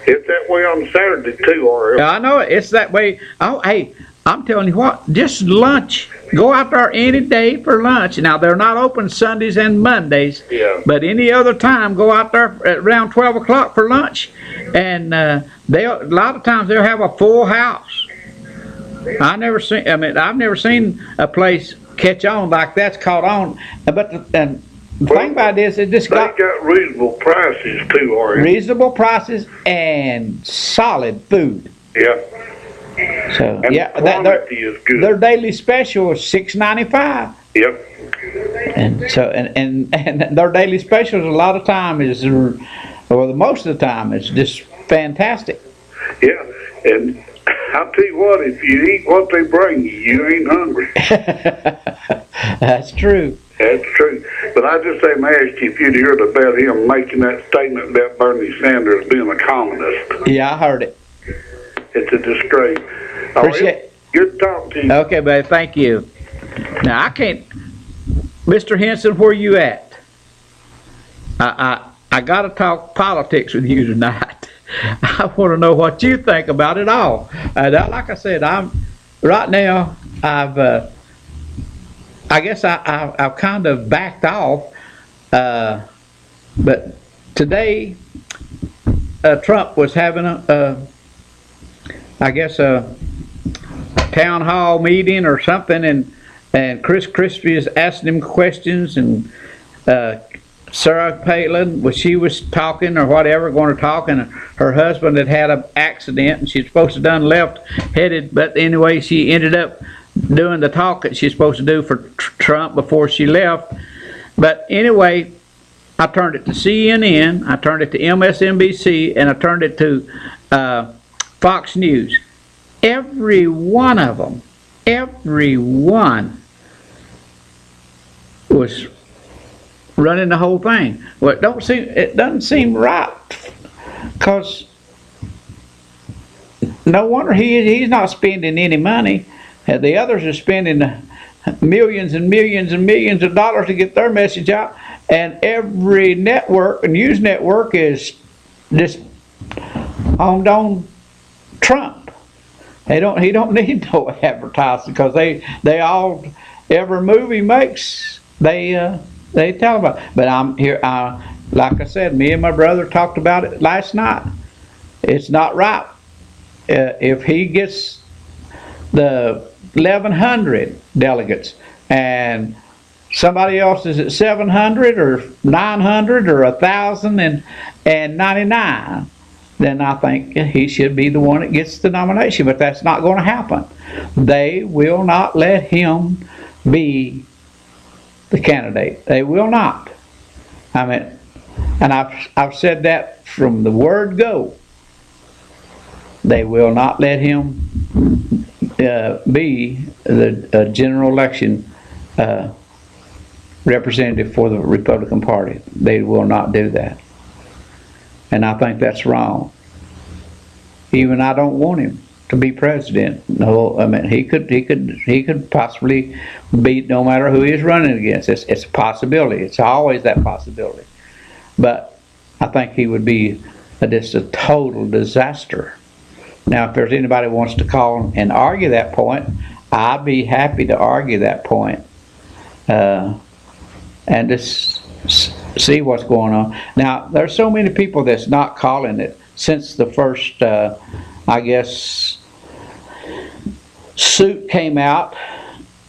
it's that way on Saturday too, or I know it's that way. Oh, hey, I'm telling you what, just lunch. Go out there any day for lunch. Now, they're not open Sundays and Mondays, but any other time, go out there at around 12 o'clock for lunch. And a lot of times they'll have a full house. I've never seen a place catch on like that's caught on. But the thing about it is, it just got reasonable prices too, or reasonable prices and solid food. Yeah. So and the is good. Their daily special is $6.95. Yep. And so and their daily specials a lot of time is, or most of the time, is just fantastic. Yeah, and I'll tell you what, if you eat what they bring you, you ain't hungry. That's true. That's true. But I just say, ask you if you'd heard about him making that statement about Bernie Sanders being a communist. Yeah, I heard it. It's a disgrace. Appreciate Good talking to you. Okay, buddy. Thank you. Now, I can't... Mr. Henson, where you at? I got to talk politics with you tonight. I want to know what you think about it all. Like I said, right now, I guess I've kind of backed off. But today, Trump was having a town hall meeting or something, and Chris Christie is asking him questions, and Sarah Palin, she was talking or whatever, going to talk, and her husband had an accident, and she's supposed to done left-headed, but anyway, she ended up doing the talk that she's supposed to do for Trump before she left. But anyway, I turned it to CNN, I turned it to MSNBC, and I turned it to Fox News. Every one of them, was running the whole thing. Well, it doesn't seem right, because no wonder he's not spending any money. The others are spending millions and millions and millions of dollars to get their message out, and every network, a news network, is just on Trump. He don't need no advertising, because they all, every move he makes, they tell about it. But I'm here, like I said, me and my brother talked about it last night. It's not right. If he gets the 1,100 delegates and somebody else is at 700 or 900 or 1,099, then I think he should be the one that gets the nomination. But that's not going to happen. They will not let him be the candidate. They will not. I mean, and I've said that from the word go. They will not let him be the general election representative for the Republican Party. They will not do that. And I think that's wrong. Even I don't want him to be president. No, I mean he could possibly beat no matter who he's running against. It's a possibility. It's always that possibility. But I think he would be just a total disaster. Now, if there's anybody who wants to call and argue that point, I'd be happy to argue that point, and just see what's going on. Now, there's so many people that's not calling it since the first, I guess, suit came out.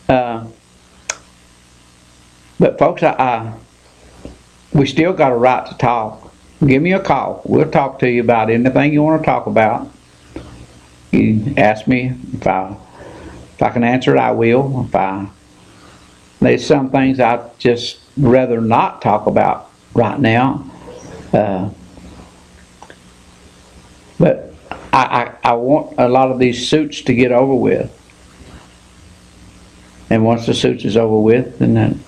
But folks, we still got a right to talk. Give me a call. We'll talk to you about anything you want to talk about. You ask me if I can answer it, I will. There's some things I'd just rather not talk about right now. But I want a lot of these suits to get over with. And once the suits is over with, then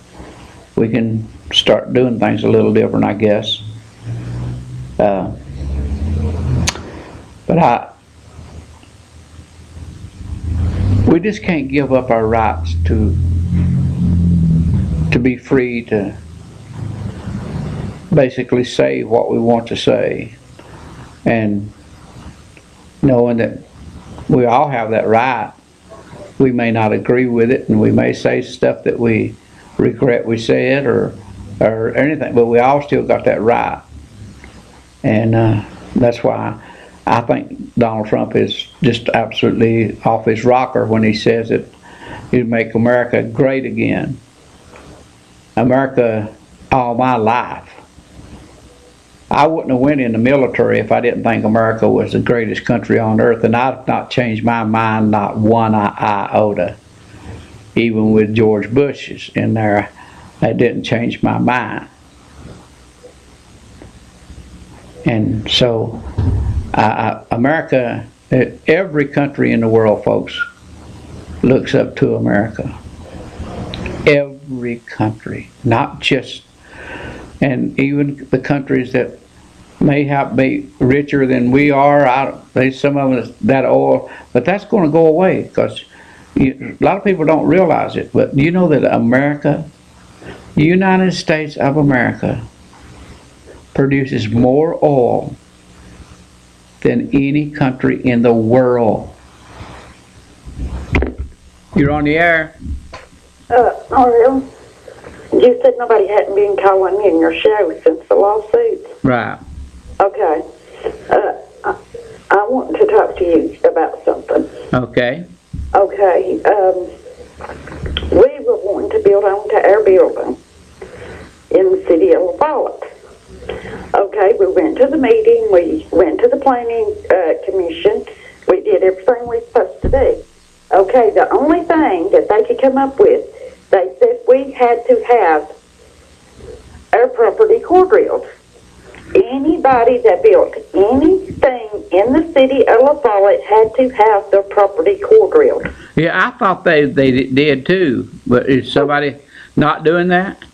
we can start doing things a little different, I guess. But we just can't give up our rights to be free to basically say what we want to say, and knowing that we all have that right. We may not agree with it, and we may say stuff that we regret we said or anything, but we all still got that right. And that's why I think Donald Trump is just absolutely off his rocker when he says that he'd make America great again. America all my life. I wouldn't have went in the military if I didn't think America was the greatest country on earth, and I've not changed my mind not one iota. Even with George Bush in there, that didn't change my mind. And so America, every country in the world, folks, looks up to America. Every country, not just, and even the countries that may have be richer than we are. Some of them that oil, but that's going to go away because a lot of people don't realize it. But you know that America, the United States of America, produces more oil than any country in the world. You're on the air. Ariel, you said nobody hadn't been calling in your show since the lawsuit. Right. Okay. I want to talk to you about something. Okay. Okay. We were wanting to build onto our building in the city of La Follette. Okay, we went to the meeting, we went to the planning commission, we did everything we were supposed to do. Okay, the only thing that they could come up with, they said we had to have our property core drilled. Anybody that built anything in the city of La Follette had to have their property core drilled. Yeah, I thought they did too, but is somebody not doing that?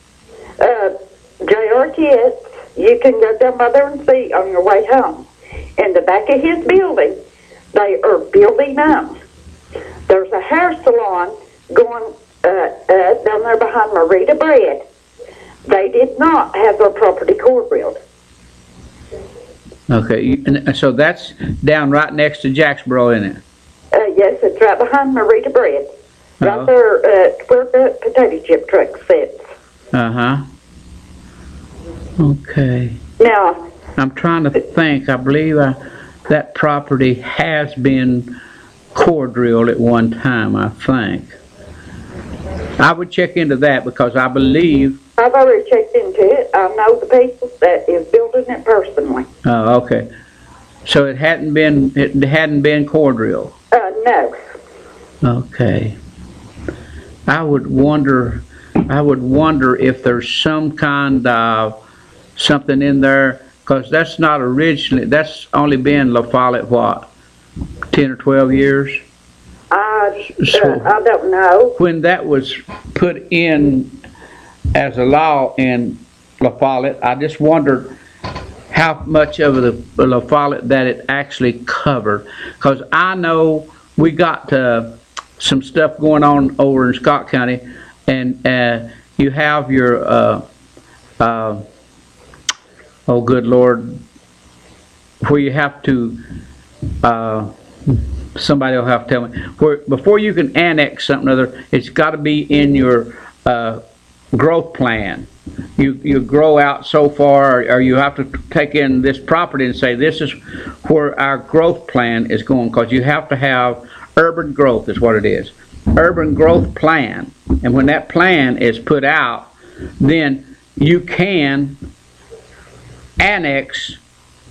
JRTS, you can go down by there and see on your way home. In the back of his building, they are building up. There's a hair salon going down there behind Marita Bread. They did not have their property core drilled. Okay, and so that's down right next to Jacksboro, isn't it? Yes, it's right behind Marita Bread. Right there where the potato chip truck sits. Uh-huh. Okay. Now, I'm trying to think. I believe that property has been core drilled at one time, I think. I would check into that because I believe... I've already checked into it. I know the people that is building it personally. Oh, okay. So it hadn't been core drilled? No. Okay. I would wonder if there's some kind of something in there, because that's not originally, that's only been La Follette, what, 10 or 12 years? I don't know. When that was put in as a law in La Follette, I just wondered how much of the La Follette that it actually covered. Because I know we got some stuff going on over in Scott County, and you have your, oh good Lord, where you have to, somebody will have to tell me, where before you can annex something other, it's got to be in your growth plan. You grow out so far, or you have to take in this property and say this is where our growth plan is going, because you have to have urban growth is what it is. Urban growth plan. And when that plan is put out, then you can annex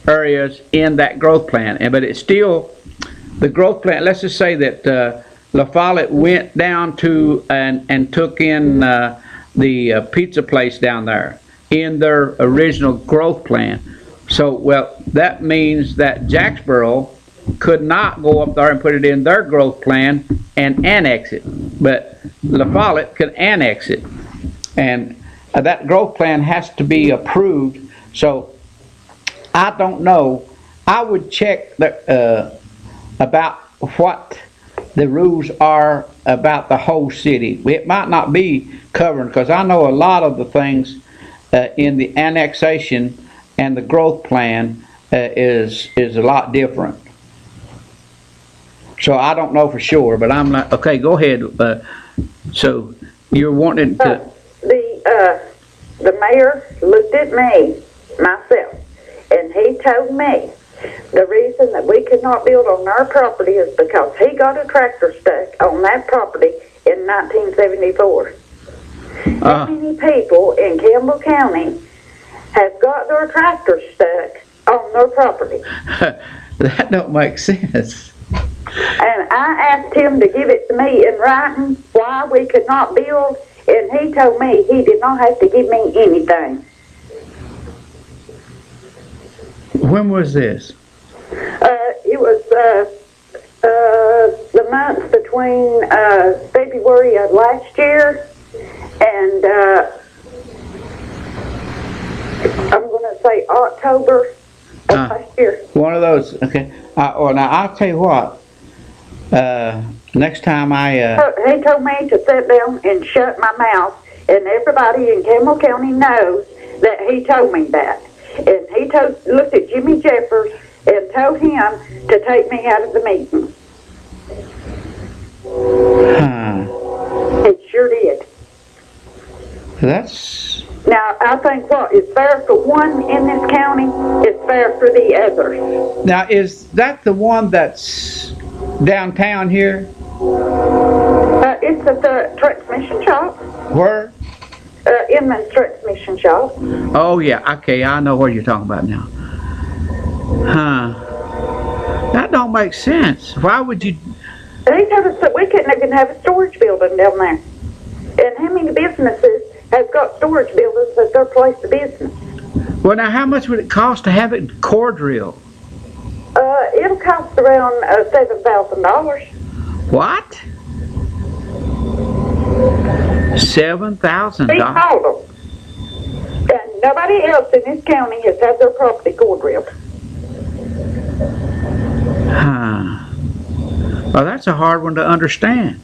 areas in that growth plan. But it's still the growth plan. Let's just say that La Follette went down to and took in the pizza place down there in their original growth plan. So, well, that means that Jacksboro could not go up there and put it in their growth plan and annex it, but La Follette could annex it, and that growth plan has to be approved. So I don't know. I would check about what the rules are about the whole city. It might not be covered, because I know a lot of the things in the annexation and the growth plan is a lot different. So I don't know for sure, but I'm like, okay, go ahead. So you're wanting to... The mayor looked at me, myself, and he told me the reason that we could not build on our property is because he got a tractor stuck on that property in 1974. How many people in Campbell County have got their tractor stuck on their property? That don't make sense. And I asked him to give it to me in writing why we could not build, and he told me he did not have to give me anything. When was this? It was the month between February of last year and I'm going to say October of last year. One of those, okay. Well, now I'll tell you what. Next time He told me to sit down and shut my mouth, and everybody in Campbell County knows that he told me that. And he looked at Jimmy Jeffers and told him to take me out of the meeting. It sure did. That's... Now, I think what is fair for one in this county is fair for the others. Now, is that the one that's downtown here? It's at the transmission shop. Where? Inman's transmission shop. Oh, yeah. Okay, I know what you're talking about now. That don't make sense. Why would you... He told us that we couldn't even have a storage building down there. And how many businesses have got storage buildings at their place of business? Well, now, how much would it cost to have it core drilled? It'll cost around $7,000. What? $7,000? He called them. And nobody else in this county has had their property core drilled. Well, that's a hard one to understand.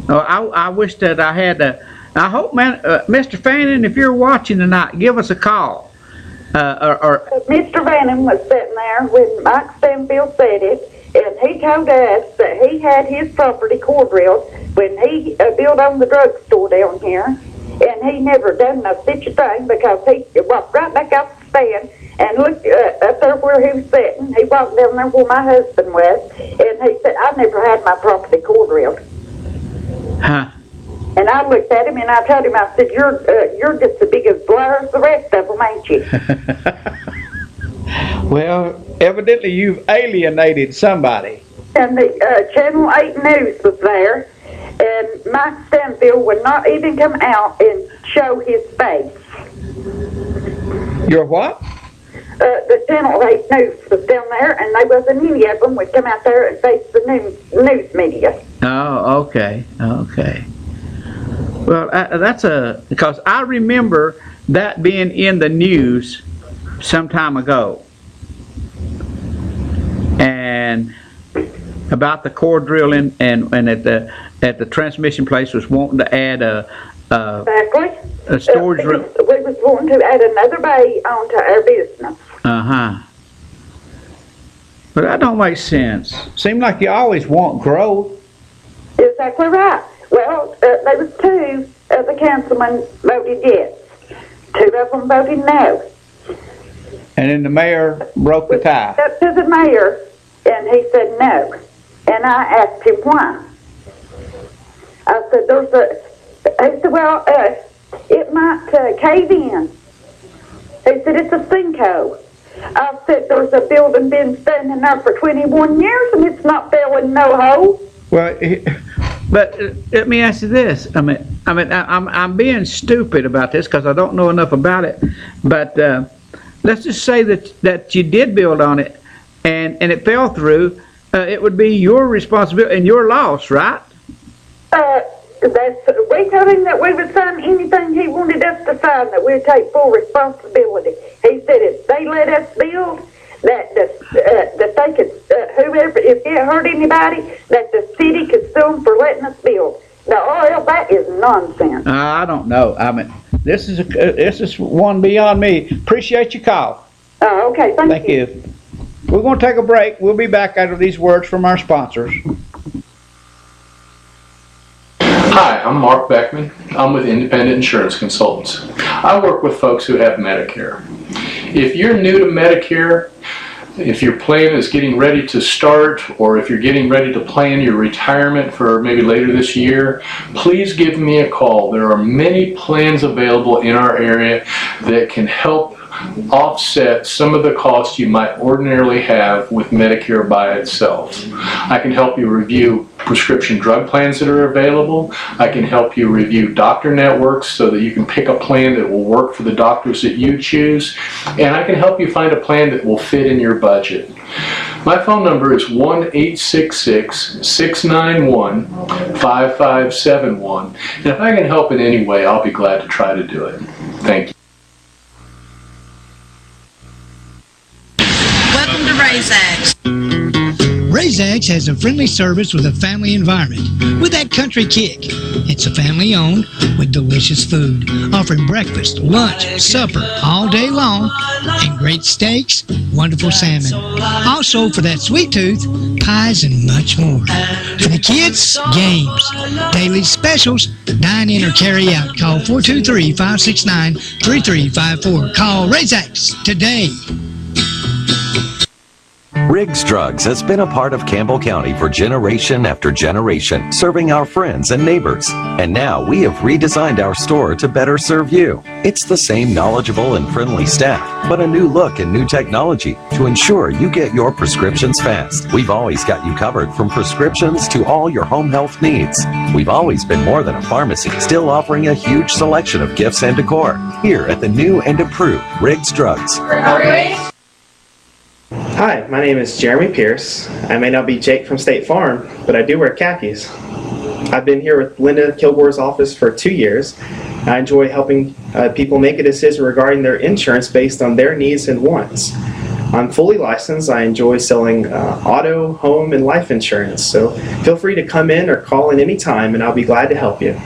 No, I wish that I had I hope, man, Mr. Fannin, if you're watching tonight, give us a call. Mr. Fannin was sitting there when Mike Stanfield said it, and he told us that he had his property core drilled when he built on the drugstore down here, and he never done no such a thing because he walked right back off the stand and looked up there where he was sitting. He walked down there where my husband was, and he said, I never had my property core drilled. And I looked at him and I told him, I said, you're just as big as liar as the rest of them, ain't you? Well, evidently you've alienated somebody. And the Channel 8 News was there, and Mike Stanfield would not even come out and show his face. Your what? The Channel 8 News was down there, and there wasn't any of them would come out there and face the news media. Oh, okay. Well, because I remember that being in the news some time ago. And about the core drilling and at the transmission place was wanting to add a storage room. We was wanting to add another bay onto our business. But that don't make sense. Seems like you always want growth. Exactly right. Well, there was two of the councilmen voted yes. Two of them voted no. And then the mayor broke the tie. Up to the mayor, and he said no. And I asked him why. I said, he said, well, it might cave in. He said, it's a sinkhole. I said, there's a building been standing there for 21 years, and it's not filling no hole. Well, but let me ask you this. I'm being stupid about this because I don't know enough about it. But let's just say that you did build on it, and it fell through. It would be your responsibility and your loss, right? We told him that we would sign anything he wanted us to sign, that we'd take full responsibility. He said if they let us build, that they could, whoever, if it hurt anybody, that the city could sue them for letting us build. Now, that is nonsense. I don't know. This is one beyond me. Appreciate your call. Okay, thank you. Thank you. We're going to take a break. We'll be back after these words from our sponsors. Hi, I'm Mark Beckman. I'm with Independent Insurance Consultants. I work with folks who have Medicare. If you're new to Medicare, if your plan is getting ready to start, or if you're getting ready to plan your retirement for maybe later this year, please give me a call. There are many plans available in our area that can help offset some of the costs you might ordinarily have with Medicare by itself. I can help you review prescription drug plans that are available. I can help you review doctor networks so that you can pick a plan that will work for the doctors that you choose. And I can help you find a plan that will fit in your budget. My phone number is 1-866-691-5571. And if I can help in any way, I'll be glad to try to do it. Thank you. Welcome to RaisX. RaisX has a friendly service with a family environment with that country kick. It's a family owned with delicious food, offering breakfast, lunch, supper all day long, and great steaks, wonderful salmon. Also, for that sweet tooth, pies and much more. For the kids, games, daily specials, dine in or carry out. Call 423-569-3354. Call RaisX today. Riggs Drugs has been a part of Campbell County for generation after generation, serving our friends and neighbors. And now we have redesigned our store to better serve you. It's the same knowledgeable and friendly staff, but a new look and new technology to ensure you get your prescriptions fast. We've always got you covered from prescriptions to all your home health needs. We've always been more than a pharmacy, still offering a huge selection of gifts and decor here at the new and improved Riggs Drugs. Hi, my name is Jeremy Pierce. I may not be Jake from State Farm, but I do wear khakis. I've been here with Linda Kilgore's office for 2 years. I enjoy helping people make a decision regarding their insurance based on their needs and wants. I'm fully licensed. I enjoy selling auto, home, and life insurance. So feel free to come in or call in any time, and I'll be glad to help you.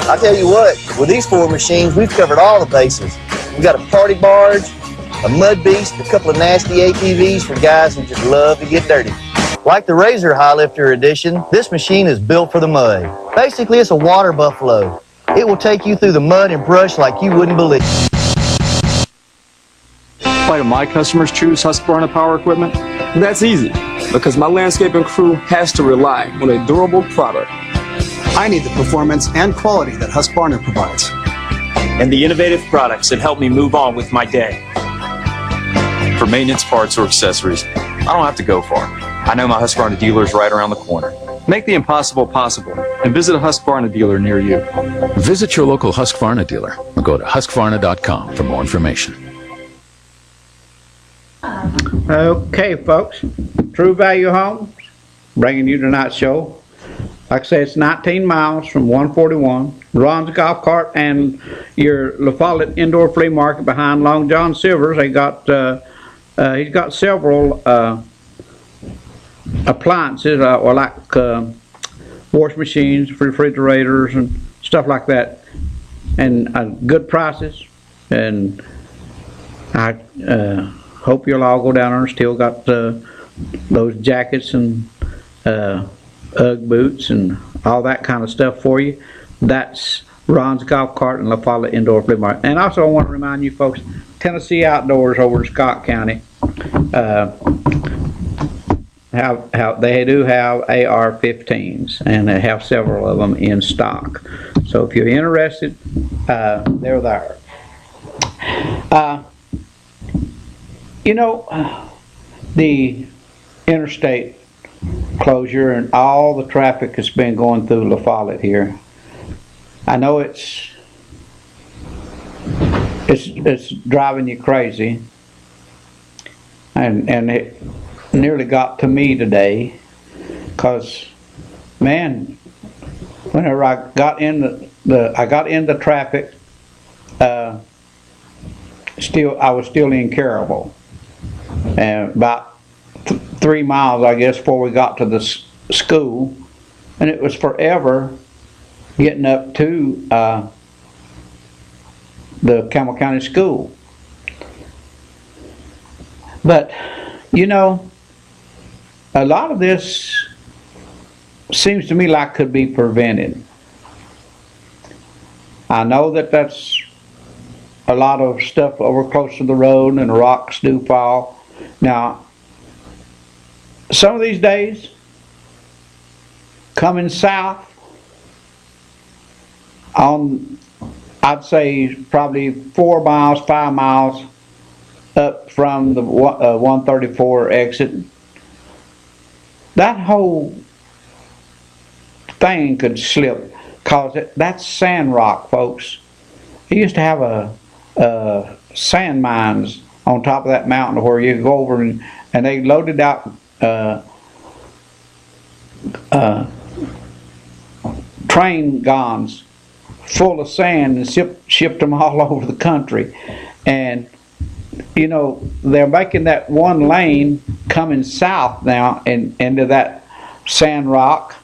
I tell you what, with these 4 machines, we've covered all the bases. We've got a party barge, a mud beast, a couple of nasty ATVs for guys who just love to get dirty. Like the Razor High Lifter Edition, this machine is built for the mud. Basically, it's a water buffalo. It will take you through the mud and brush like you wouldn't believe. Why do my customers choose Husqvarna Power Equipment? That's easy, because my landscaping crew has to rely on a durable product. I need the performance and quality that Husqvarna provides. And the innovative products that help me move on with my day. For maintenance parts or accessories, I don't have to go far. I know my Husqvarna dealer is right around the corner. Make the impossible possible and visit a Husqvarna dealer near you. Visit your local Husqvarna dealer or go to husqvarna.com for more information. Okay, folks. True Value Homes, bringing you tonight's show. Like I say, it's 19 miles from 141, Ron's Golf Cart, and your La Follette Indoor Flea Market behind Long John Silver's. They got he's got several appliances, or like wash machines, refrigerators, and stuff like that, and good prices. And I hope you'll all go down there and still got those jackets and Ugg boots and all that kind of stuff for you. That's Ron's Golf Cart and La Follette Indoor Flea Market. And also I want to remind you folks, Tennessee Outdoors over in Scott County, they do have AR-15s, and they have several of them in stock. So if you're interested, they're there. You know, the interstate closure and all the traffic that's been going through La Follette here, I know it's driving you crazy, and it nearly got to me today, because man, whenever I got in the traffic, I was still in Carrollville, and about 3 miles, I guess, before we got to the school, and it was forever getting up to the Campbell County School. But you know, a lot of this seems to me like could be prevented. I know that that's a lot of stuff over close to the road, and the rocks do fall. Now, some of these days, coming south on, I'd say probably 4 miles, 5 miles up from the 134 exit, that whole thing could slip, cause that's sand rock, folks. It used to have a sand mines on top of that mountain where you go over and they loaded out train guns full of sand and shipped them all over the country. And you know, they're making that one lane coming south now and into that sand rock,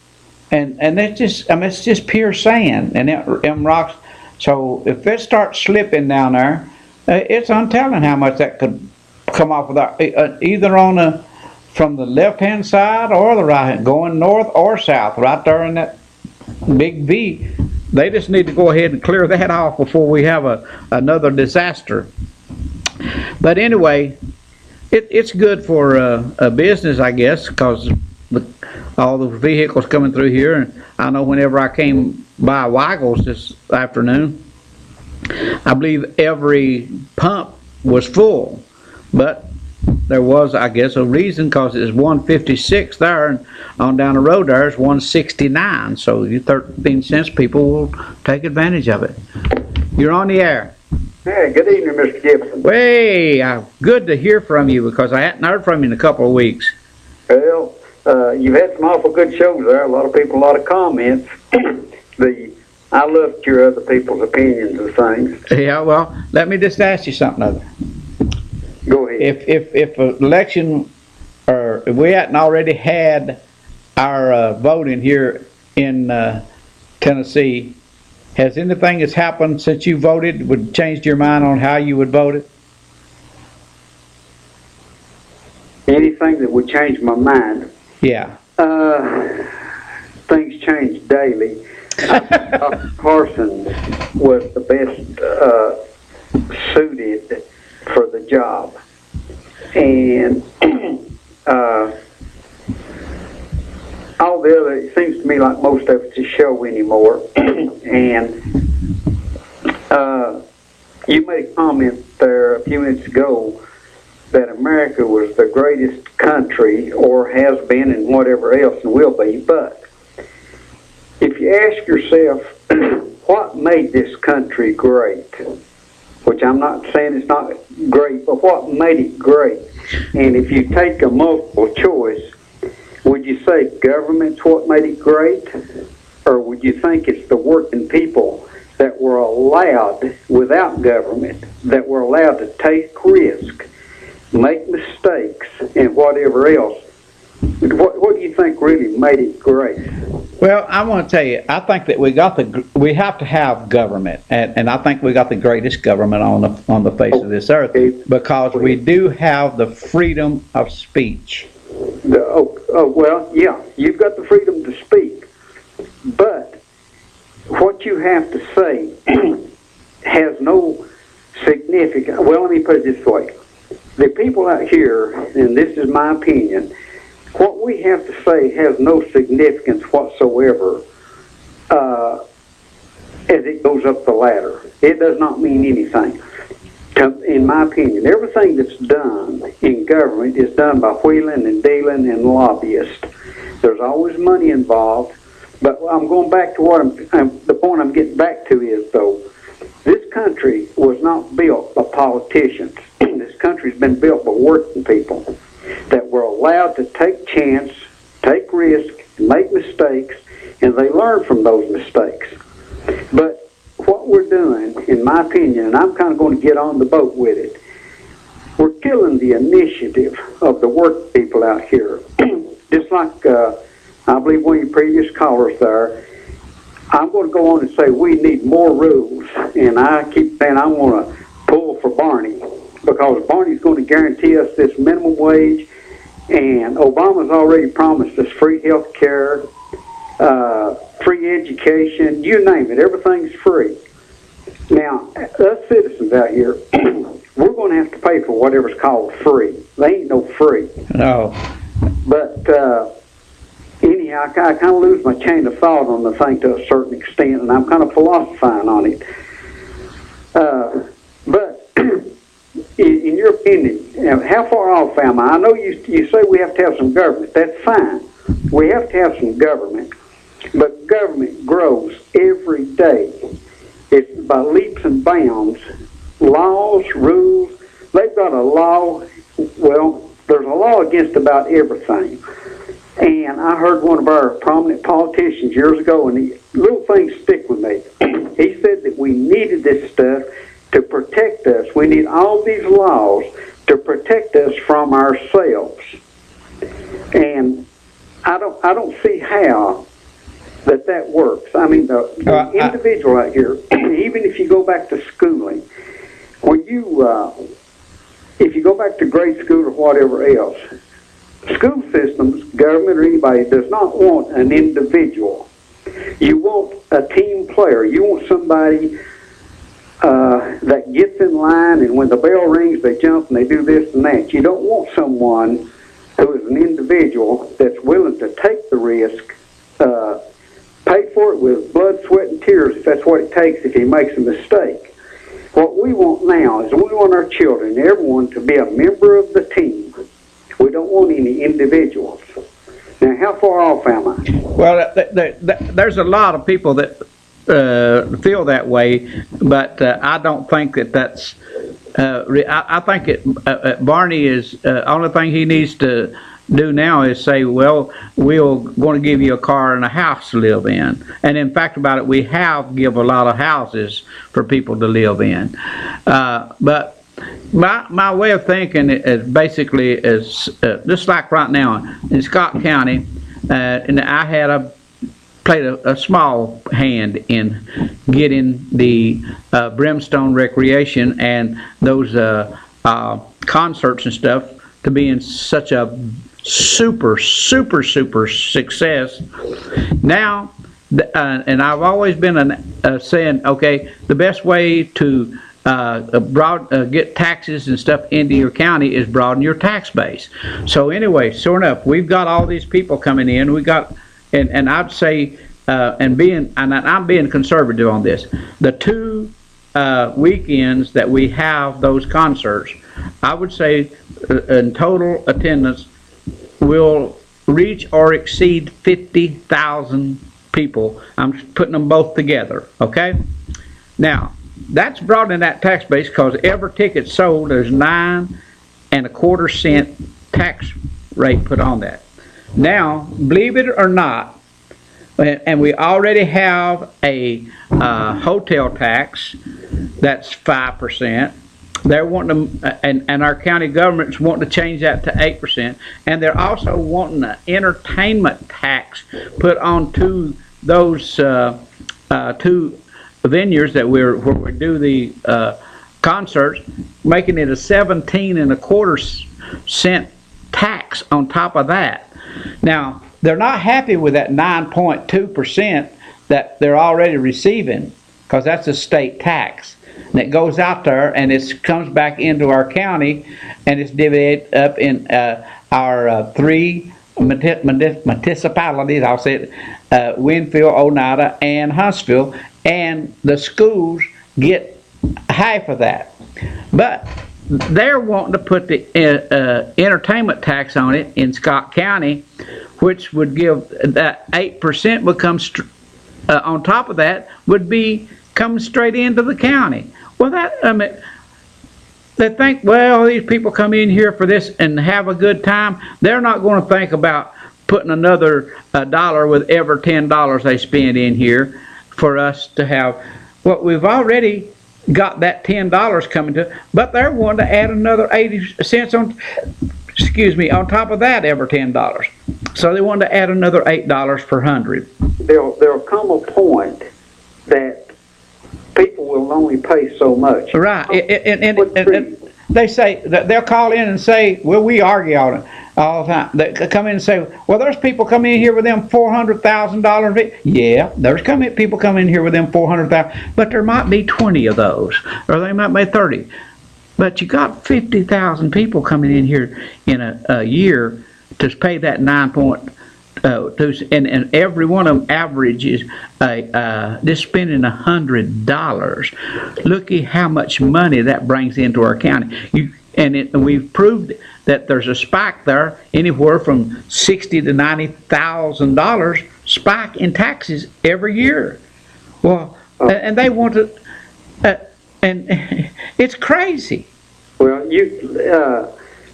and it's just, I mean, it's just pure sand and them rocks. So if it starts slipping down there, it's untelling how much that could come off of that, either on from the left hand side or the right hand, going north or south, right there in that big V. They just need to go ahead and clear that off before we have another disaster. But anyway, it's good for a business, I guess, because all the vehicles coming through here. And I know whenever I came by Weigel's this afternoon, I believe every pump was full. But there was, I guess, a reason, because it's 156 there, and on down the road there is 169. So you 13 cents people will take advantage of it. You're on the air. Hey, good evening, Mr. Gibson. Hey, good to hear from you, because I hadn't heard from you in a couple of weeks. Well, you've had some awful good shows there. A lot of people, a lot of comments. I loved your other people's opinions of things. Yeah, well, let me just ask you something other. Go ahead. If election, or if we hadn't already had our voting here in Tennessee, has anything that's happened since you voted would changed your mind on how you would vote it? Anything that would change my mind? Yeah. Things change daily. Carson was the best suited for the job, and it seems to me like most of it's a show anymore. And you made a comment there a few minutes ago that America was the greatest country, or has been, and whatever else and will be. But if you ask yourself, what made this country great? Which I'm not saying it's not great, but what made it great? And if you take a multiple choice, would you say government's what made it great? Or would you think it's the working people that were allowed, without government, that were allowed to take risk, make mistakes, and whatever else? What do you think really made it great? Well, I want to tell you, I think that we have to have government, and I think we got the greatest government on the face of this earth, because we do have the freedom of speech. Well, yeah, you've got the freedom to speak, but what you have to say has no significance. Well, let me put it this way. The people out here, and this is my opinion, what we have to say has no significance whatsoever as it goes up the ladder. It does not mean anything. In my opinion, everything that's done in government is done by wheeling and dealing and lobbyists. There's always money involved, but I'm going back to the point I'm getting back to is, though, this country was not built by politicians. This country's been built by working people that were allowed to take chance, take risk, make mistakes, and they learn from those mistakes. But what we're doing, in my opinion, and I'm kind of going to get on the boat with it, we're killing the initiative of the work people out here. Just like I believe one of your previous callers there, I'm going to go on and say we need more rules, and I keep saying I want to pull for Barney, because Barney's going to guarantee us this minimum wage, and Obama's already promised us free health care, free education, you name it, everything's free. Now, us citizens out here, we're going to have to pay for whatever's called free. They ain't no free. No. But anyhow, I kind of lose my chain of thought on the thing to a certain extent, and I'm kind of philosophizing on it. But in your opinion, how far off am I? I know you say we have to have some government. That's fine. We have to have some government. But government grows every day. It's by leaps and bounds. Laws, rules. They've got a law. Well, there's a law against about everything. And I heard one of our prominent politicians years ago, and the little things stick with me. He said that we needed this stuff to protect us. We need all these laws to protect us from ourselves. And I don't see how that works. I mean, the individual out here, even if you go back to schooling, when if you go back to grade school or whatever else, school systems, government or anybody, does not want an individual. You want a team player. You want somebody that gets in line, and when the bell rings, they jump and they do this and that. You don't want someone who is an individual that's willing to take the risk, pay for it with blood, sweat, and tears if that's what it takes if he makes a mistake. What we want now is we want our children, everyone, to be a member of the team. We don't want any individuals. Now, how far off am I? Well, there's a lot of people that feel that way, but I don't think that's. I think Barney is only thing he needs to do now is say, well, we're going to give you a car and a house to live in. And in fact about it, we have give a lot of houses for people to live in. But my way of thinking is basically is just like right now in Scott County, and I had played a small hand in getting the Brimstone Recreation and those concerts and stuff to be in such a super success. Now, and I've always been saying, okay, the best way to get taxes and stuff into your county is broaden your tax base. So anyway, sure enough, we've got all these people coming in. We got and I'd say, and I'm being conservative on this, the 2 weekends that we have those concerts, I would say in total attendance will reach or exceed 50,000 people. I'm putting them both together, okay? Now, that's brought in that tax base because every ticket sold, there's 9.25 cent tax rate put on that. Now, believe it or not, and we already have a hotel tax that's 5%. They're wanting to, and our county government's wanting to change that to 8%, and they're also wanting an entertainment tax put on to those 2 venues that where we do the concerts, making it a 17.25 cent tax on top of that. Now, they're not happy with that 9.2% that they're already receiving, because that's a state tax. And it goes out there and it comes back into our county, and it's divided up in our 3 municipalities, I'll say it, Winfield, Oneida, and Huntsville, and the schools get half of that. But they're wanting to put the entertainment tax on it in Scott County, which would give that 8% would come on top of that would be coming straight into the county. Well, they think, well, these people come in here for this and have a good time. They're not going to think about putting another dollar with every $10 they spend in here for us to have. Well, we've already got that $10 coming to, but they're wanting to add another 80 cents on top of that every $10. So they wanted to add another $8 per 100. There'll come a point that people will only pay so much. Right, and they say that they'll call in and say, well, we argue all the time. They come in and say, well, there's people coming in here with them $400,000. Yeah, there's people coming in here with them $400,000, but there might be 20 of those, or they might be 30. But you got 50,000 people coming in here in a year to pay that 9.2, and every one of them averages just spending $100. Looky how much money that brings into our county. And we've proved that there's a spike there, anywhere from $60,000 to $90,000 spike in taxes every year. Well, and they want to, and it's crazy. Well,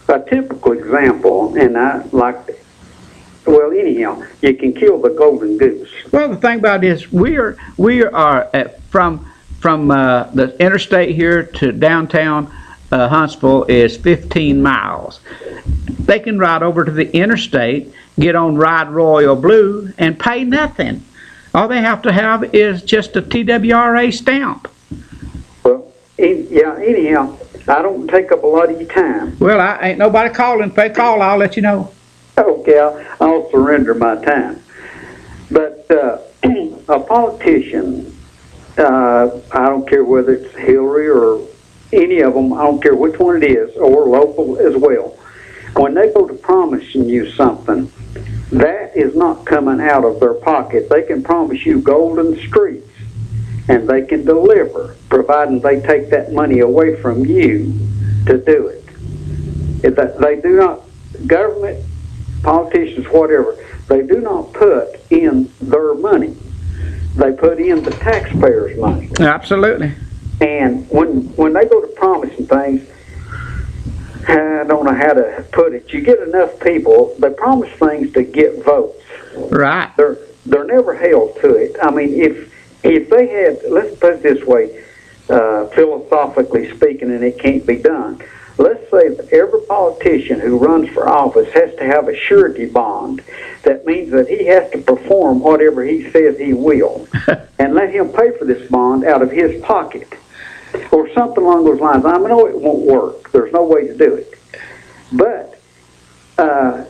a typical example, and I like. Well, anyhow, you can kill the golden goose. Well, the thing about it is, we are from the interstate here to downtown Huntsville is 15 miles. They can ride over to the interstate, get on Ride Royal Blue, and pay nothing. All they have to have is just a TWRA stamp. Well, anyhow, I don't take up a lot of your time. Well, I ain't nobody calling. If they call, I'll let you know. Okay, I'll surrender my time. But a politician, I don't care whether it's Hillary or any of them, I don't care which one it is, or local as well, when they go to promising you something, that is not coming out of their pocket. They can promise you golden streets, and they can deliver, providing they take that money away from you to do it. If they do not, government, politicians, whatever, they do not put in their money. They put in the taxpayers' money. Absolutely. And when they go to promising things, I don't know how to put it. You get enough people, they promise things to get votes. Right. They're never held to it. I mean, if they had, let's put it this way, philosophically speaking, and it can't be done. Let's say that every politician who runs for office has to have a surety bond. That means that he has to perform whatever he says he will, and let him pay for this bond out of his pocket, or something along those lines. I know it won't work. There's no way to do it. But I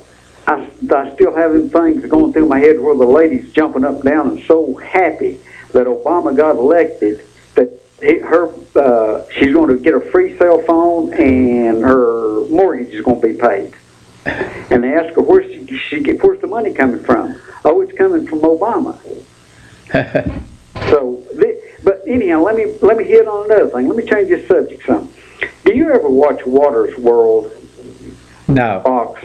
still have them things going through my head where the lady's jumping up and down and so happy that Obama got elected that she's going to get a free cell phone and her mortgage is going to be paid. And they ask her, where's the money coming from? oh, it's coming from Obama. But anyhow, let me hit on another thing. Let me change this subject some. Do you ever watch Water's World? No. Fox.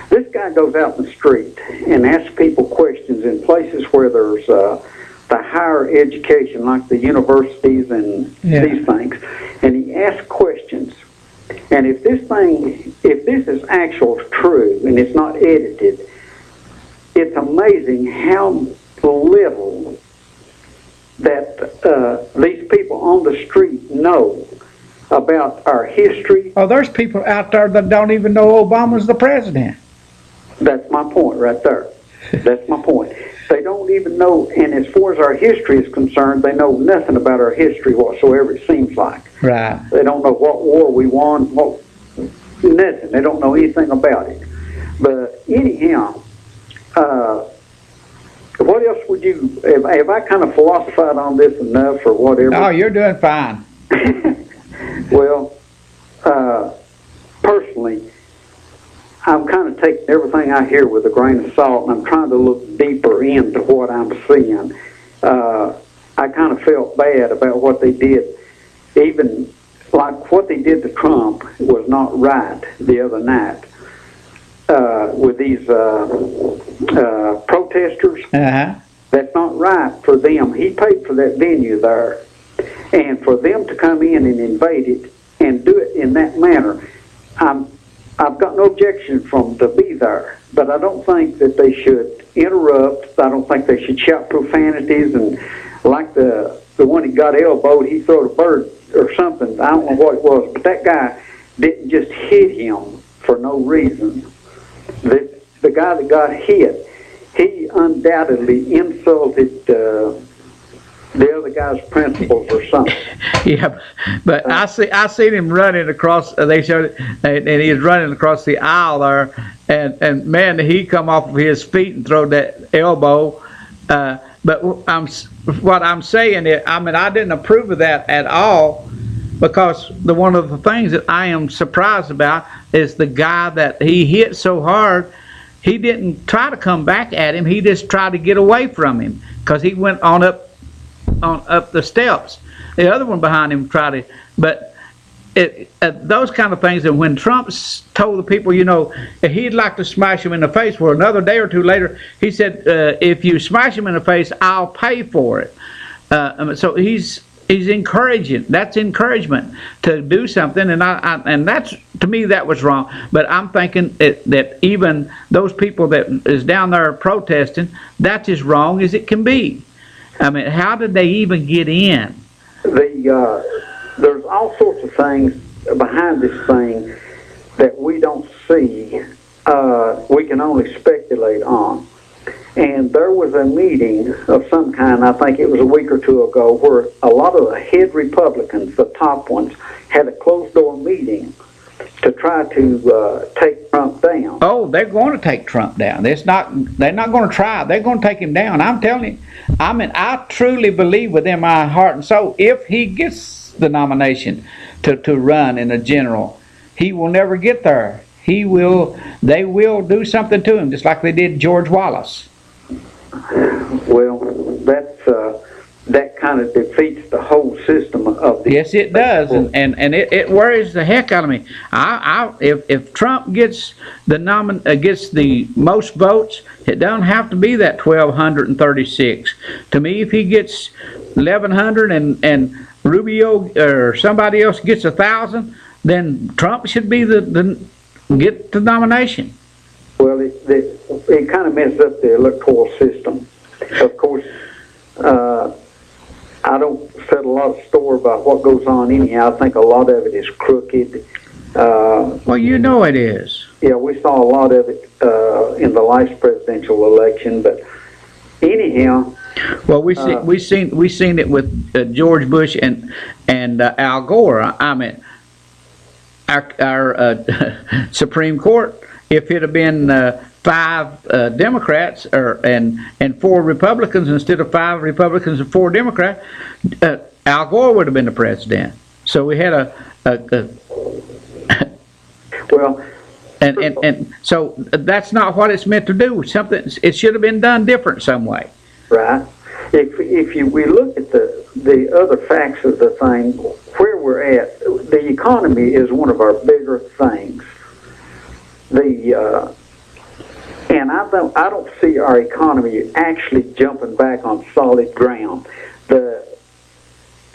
This guy goes out in the street and asks people questions in places where there's the higher education, like the universities and these things, and he asks questions. And if this is actual true and it's not edited, it's amazing how little that these people on the street know about our history. Oh, there's people out there that don't even know Obama's the president. That's my point right there. That's my point. They don't even know, and as far as our history is concerned, they know nothing about our history whatsoever, it seems like. Right. They don't know what war we won, nothing. They don't know anything about it. But anyhow, what else would you, have I kind of philosophized on this enough or whatever? Oh, you're doing fine. Well, personally, I'm kind of taking everything I hear with a grain of salt, and I'm trying to look deeper into what I'm seeing. I kind of felt bad about what they did. Even like what they did to Trump was not right the other night with these protesters. That's not right for them. He paid for that venue there. And for them to come in and invade it and do it in that manner, I've got no objection from to be there, but I don't think that they should interrupt. I don't think they should shout profanities, and like the one he got elbowed, he threw a bird or something. I don't know what it was, but that guy didn't just hit him for no reason. The guy that got hit, he undoubtedly insulted the other guy's principles or something. Yeah, but I seen him running across. They showed it, and he was running across the aisle there, and man, he come off of his feet and throw that elbow. But what I'm saying is, I mean, I didn't approve of that at all, because one of the things that I am surprised about is the guy that he hit so hard. He didn't try to come back at him. He just tried to get away from him, because he went on up the steps. The other one behind him tried to, but those kind of things. And when Trump told the people, you know, he'd like to smash him in the face, well, another day or two later, he said, if you smash him in the face, I'll pay for it. So he's encouraging. That's encouragement to do something, and that's, to me, that was wrong. But I'm thinking that even those people that is down there protesting, that's as wrong as it can be. I mean, how did they even get in? There's all sorts of things behind this thing that we don't see. We can only speculate on. And there was a meeting of some kind, I think it was a week or two ago, where a lot of the head Republicans, the top ones, had a closed-door meeting to try to take Trump down. Oh, they're going to take Trump down. They're not going to try. They're going to take him down. I'm telling you. I mean, I truly believe within my heart and soul, if he gets the nomination to run in a general, he will never get there. They will do something to him, just like they did George Wallace. Well, that kind of defeats the whole system of the... Yes, it does, and it worries the heck out of me. If Trump gets gets the most votes, it doesn't have to be that 1,236. To me, if he gets 1,100 and Rubio or somebody else gets 1,000, then Trump should be get the nomination. Well, it kind of messes up the electoral system. Of course, I don't set a lot of store about what goes on anyhow. I think a lot of it is crooked. Well, you know it is. Yeah, we saw a lot of it in the last presidential election, but anyhow. Well, we seen it with George Bush and Al Gore. I mean, our Supreme Court, if it had been 5 Democrats and 4 Republicans instead of 5 Republicans and 4 Democrats, Al Gore would have been the president. So we had well, And so that's not what it's meant to do. It should have been done different some way. Right. We look at the other facts of the thing, where we're at, the economy is one of our bigger things. And I don't see our economy actually jumping back on solid ground. The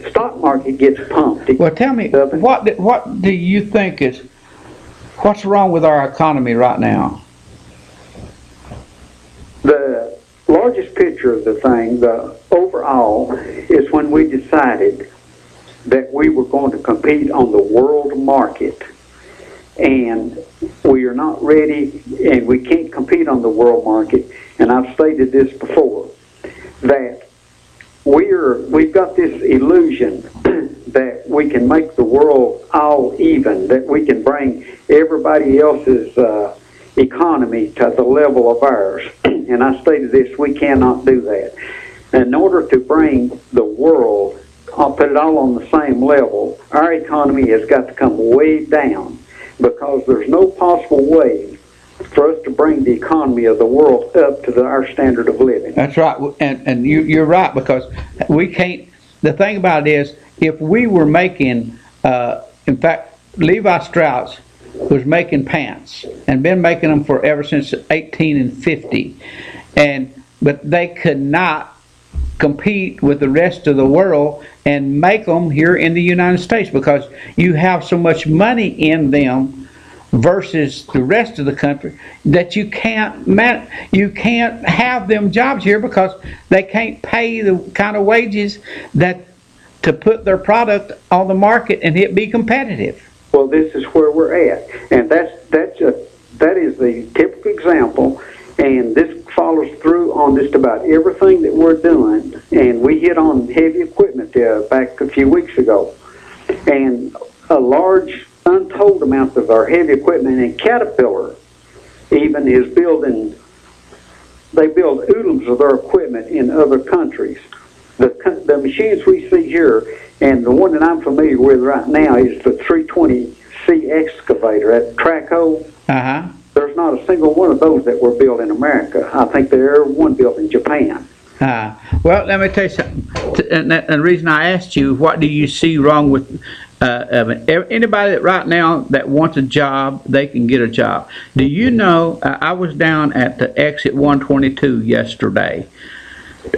stock market gets pumped. Well, tell me, what do you think what's wrong with our economy right now? The largest picture of the thing, the overall, is when we decided that we were going to compete on the world market. And we are not ready, and we can't compete on the world market. And I've stated this before, that we've got this illusion that we can make the world all even, that we can bring everybody else's economy to the level of ours. And I stated this, we cannot do that. In order to bring the world, I'll put it all on the same level, our economy has got to come way down, because there's no possible way for us to bring the economy of the world up to our standard of living. That's right, and you're right, because we can't. The thing about it is, if we were making, in fact, Levi Strauss was making pants and been making them ever since 1850, but they could not compete with the rest of the world and make them here in the United States, because you have so much money in them versus the rest of the country that you can't have them jobs here, because they can't pay the kind of wages that to put their product on the market and it be competitive. Well, this is where we're at, and that is the typical example, and this follows through on just about everything that we're doing. And we hit on heavy equipment back a few weeks ago, and a large untold amount of our heavy equipment, and Caterpillar even is they build oodles of their equipment in other countries. The machines we see here, and the one that I'm familiar with right now, is the 320C excavator at Traco. There's not a single one of those that were built in America. I think there's one built in Japan. Well, let me tell you something. And the reason I asked you, what do you see wrong with anybody that right now that wants a job, they can get a job. Do you know, I was down at the exit 122 yesterday.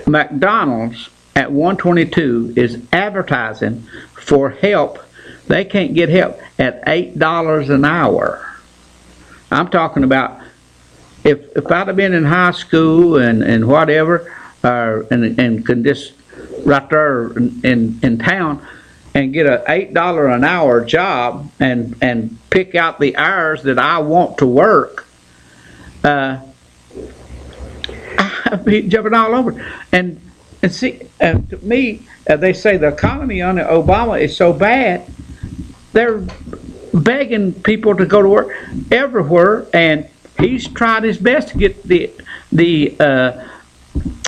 McDonald's at 122 is advertising for help. They can't get help at $8 an hour. I'm talking about if I'd have been in high school and whatever, and could just right there in town and get a $8 an hour job and pick out the hours that I want to work, I'd be jumping all over. And see, to me, they say the economy under Obama is so bad, they're begging people to go to work everywhere, and he's tried his best to get the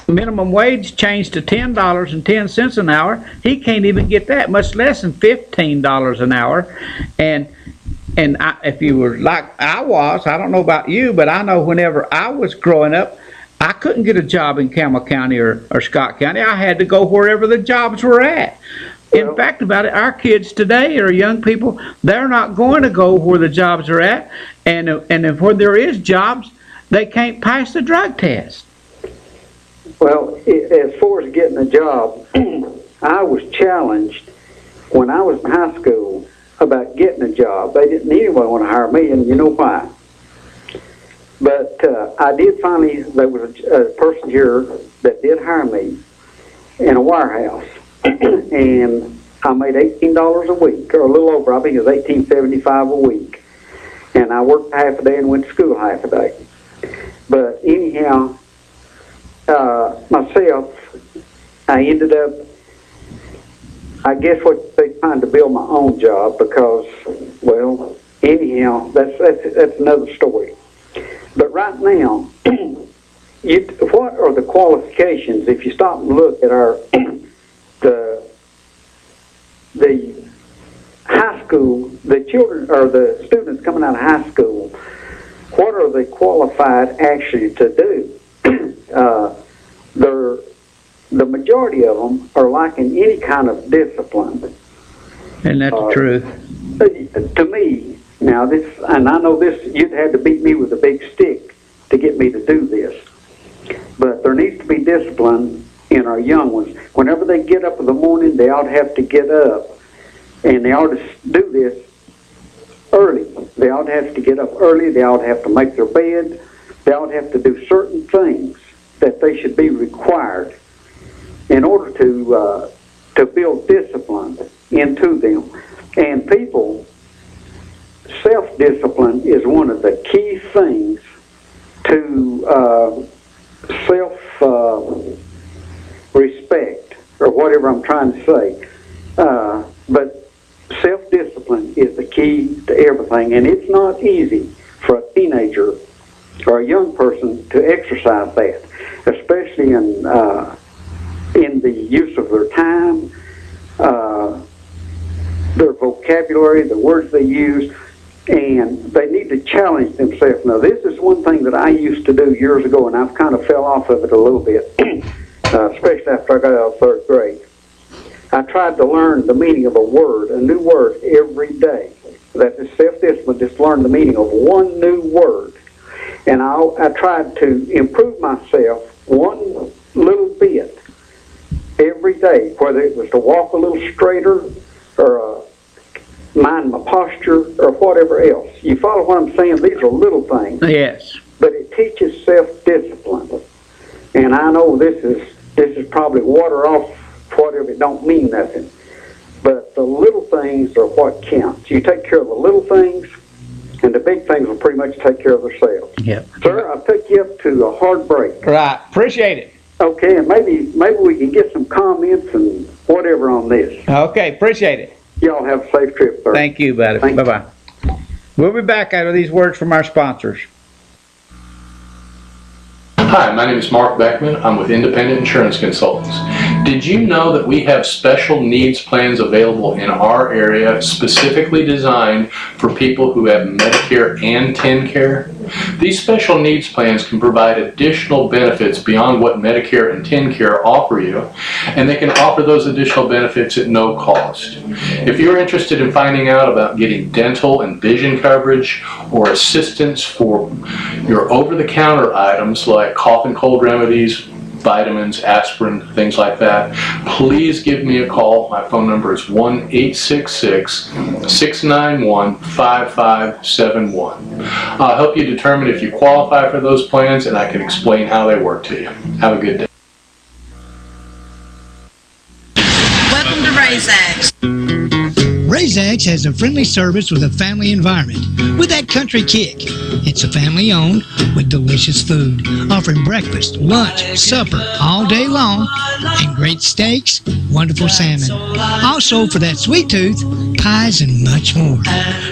minimum wage changed to $10.10 an hour. He can't even get that, much less than $15 an hour. And if you were like I was, I don't know about you, but I know whenever I was growing up, I couldn't get a job in Campbell County or Scott County. I had to go wherever the jobs were at. In fact, about it, our kids today are young people. They're not going to go where the jobs are at, and if where there is jobs, they can't pass the drug test. Well, as far as getting a job, I was challenged when I was in high school about getting a job. They didn't anybody want to hire me, and you know why. But I did finally, there was a person here that did hire me in a warehouse. And I made $18 a week, or a little over. I think it was $18.75 a week. And I worked half a day and went to school half a day. But anyhow, myself, I ended up, I guess what they trying to build my own job, because, well, anyhow, that's another story. But right now, what are the qualifications? If you stop and look at our the high school, the children or the students coming out of high school, what are they qualified actually to do? The majority of them are lacking any kind of discipline. And that's the truth. To me, now this, and I know this, you'd had to beat me with a big stick to get me to do this, but there needs to be discipline in our young ones. Whenever they get up in the morning, they ought to have to get up, and they ought to do this early. They ought to have to get up early. They ought to have to make their bed. They ought to have to do certain things that they should be required in order to build discipline into them. And people, self-discipline is one of the key things to self-respect, or whatever I'm trying to say. But self-discipline is the key to everything, and it's not easy for a teenager or a young person to exercise that, especially in the use of their time, their vocabulary, the words they use, and they need to challenge themselves. Now, this is one thing that I used to do years ago, and I've kind of fell off of it a little bit, especially after I got out of third grade. I tried to learn the meaning of a word, a new word, every day. That is self-discipline, just learn the meaning of one new word. And I tried to improve myself one little bit every day, whether it was to walk a little straighter or mind my posture or whatever else. You follow what I'm saying? These are little things. Yes. But it teaches self-discipline. And I know this is probably water off whatever, it don't mean nothing. But the little things are what counts. You take care of the little things, and the big things will pretty much take care of themselves. Yep. Sir, I took you up to a hard break. Right. Appreciate it. Okay, and maybe we can get some comments and whatever on this. Okay, appreciate it. Y'all have a safe trip, sir. Thank you, buddy. Bye-bye. We'll be back out of these words from our sponsors. Hi, my name is Mark Beckman. I'm with Independent Insurance Consultants. Did you know that we have special needs plans available in our area specifically designed for people who have Medicare and TennCare? These special needs plans can provide additional benefits beyond what Medicare and TennCare offer you, and they can offer those additional benefits at no cost. If you're interested in finding out about getting dental and vision coverage or assistance for your over-the-counter items like cough and cold remedies, vitamins, aspirin, things like that, please give me a call. My phone number is 1-866-691-5571. I'll help you determine if you qualify for those plans, and I can explain how they work to you. Have a good day. Welcome to RaisX. RaisX has a friendly service with a family environment with that country kick. It's a family owned with delicious food, offering breakfast, lunch, supper all day long, and great steaks, wonderful salmon. Also, for that sweet tooth, pies and much more.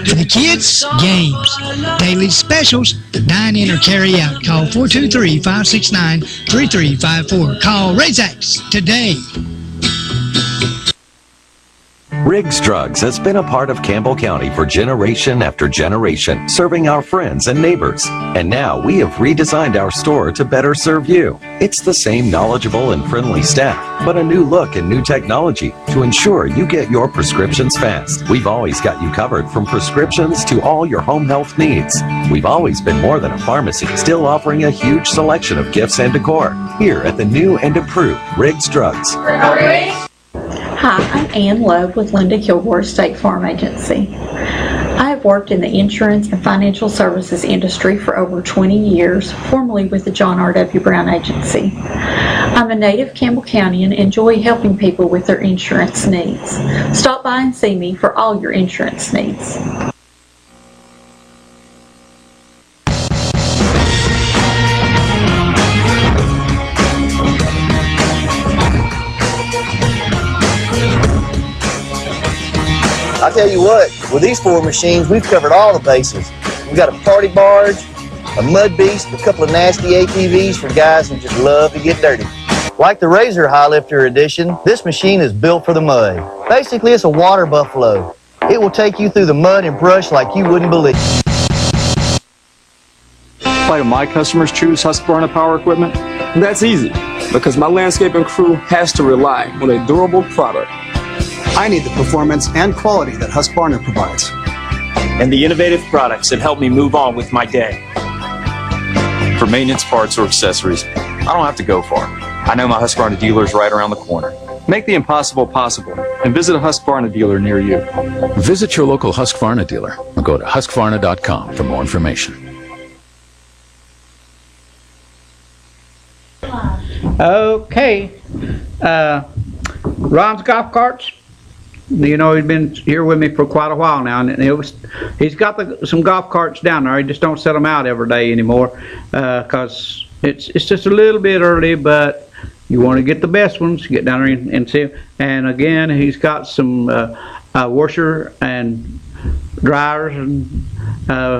For the kids, games, daily specials, dine in or carry out. Call 423-569-3354. Call RaisX today. Riggs Drugs has been a part of Campbell County for generation after generation, serving our friends and neighbors. And now we have redesigned our store to better serve you. It's the same knowledgeable and friendly staff, but a new look and new technology to ensure you get your prescriptions fast. We've always got you covered from prescriptions to all your home health needs. We've always been more than a pharmacy, still offering a huge selection of gifts and decor. Here at the new and improved Riggs Drugs. Hi, I'm Ann Love with Linda Kilgore State Farm Agency. I have worked in the insurance and financial services industry for over 20 years, formerly with the John R.W. Brown Agency. I'm a native Campbell County and enjoy helping people with their insurance needs. Stop by and see me for all your insurance needs. I tell you what, with these four machines, we've covered all the bases. We've got a party barge, a mud beast, a couple of nasty ATVs for guys who just love to get dirty. Like the Razor High Lifter Edition, this machine is built for the mud. Basically, it's a water buffalo. It will take you through the mud and brush like you wouldn't believe. why do my customers choose Husqvarna Power Equipment? That's easy, because my landscaping crew has to rely on a durable product. I need the performance and quality that Husqvarna provides. And the innovative products that help me move on with my day. For maintenance parts or accessories, I don't have to go far. I know my Husqvarna dealer is right around the corner. Make the impossible possible and visit a Husqvarna dealer near you. Visit your local Husqvarna dealer or go to husqvarna.com for more information. Okay. Ron's golf carts. You know, he's been here with me for quite a while now, and he's got some golf carts down there. He just don't set them out every day anymore, because it's just a little bit early, but you want to get the best ones, get down there and see them. And again, he's got some washer and dryers and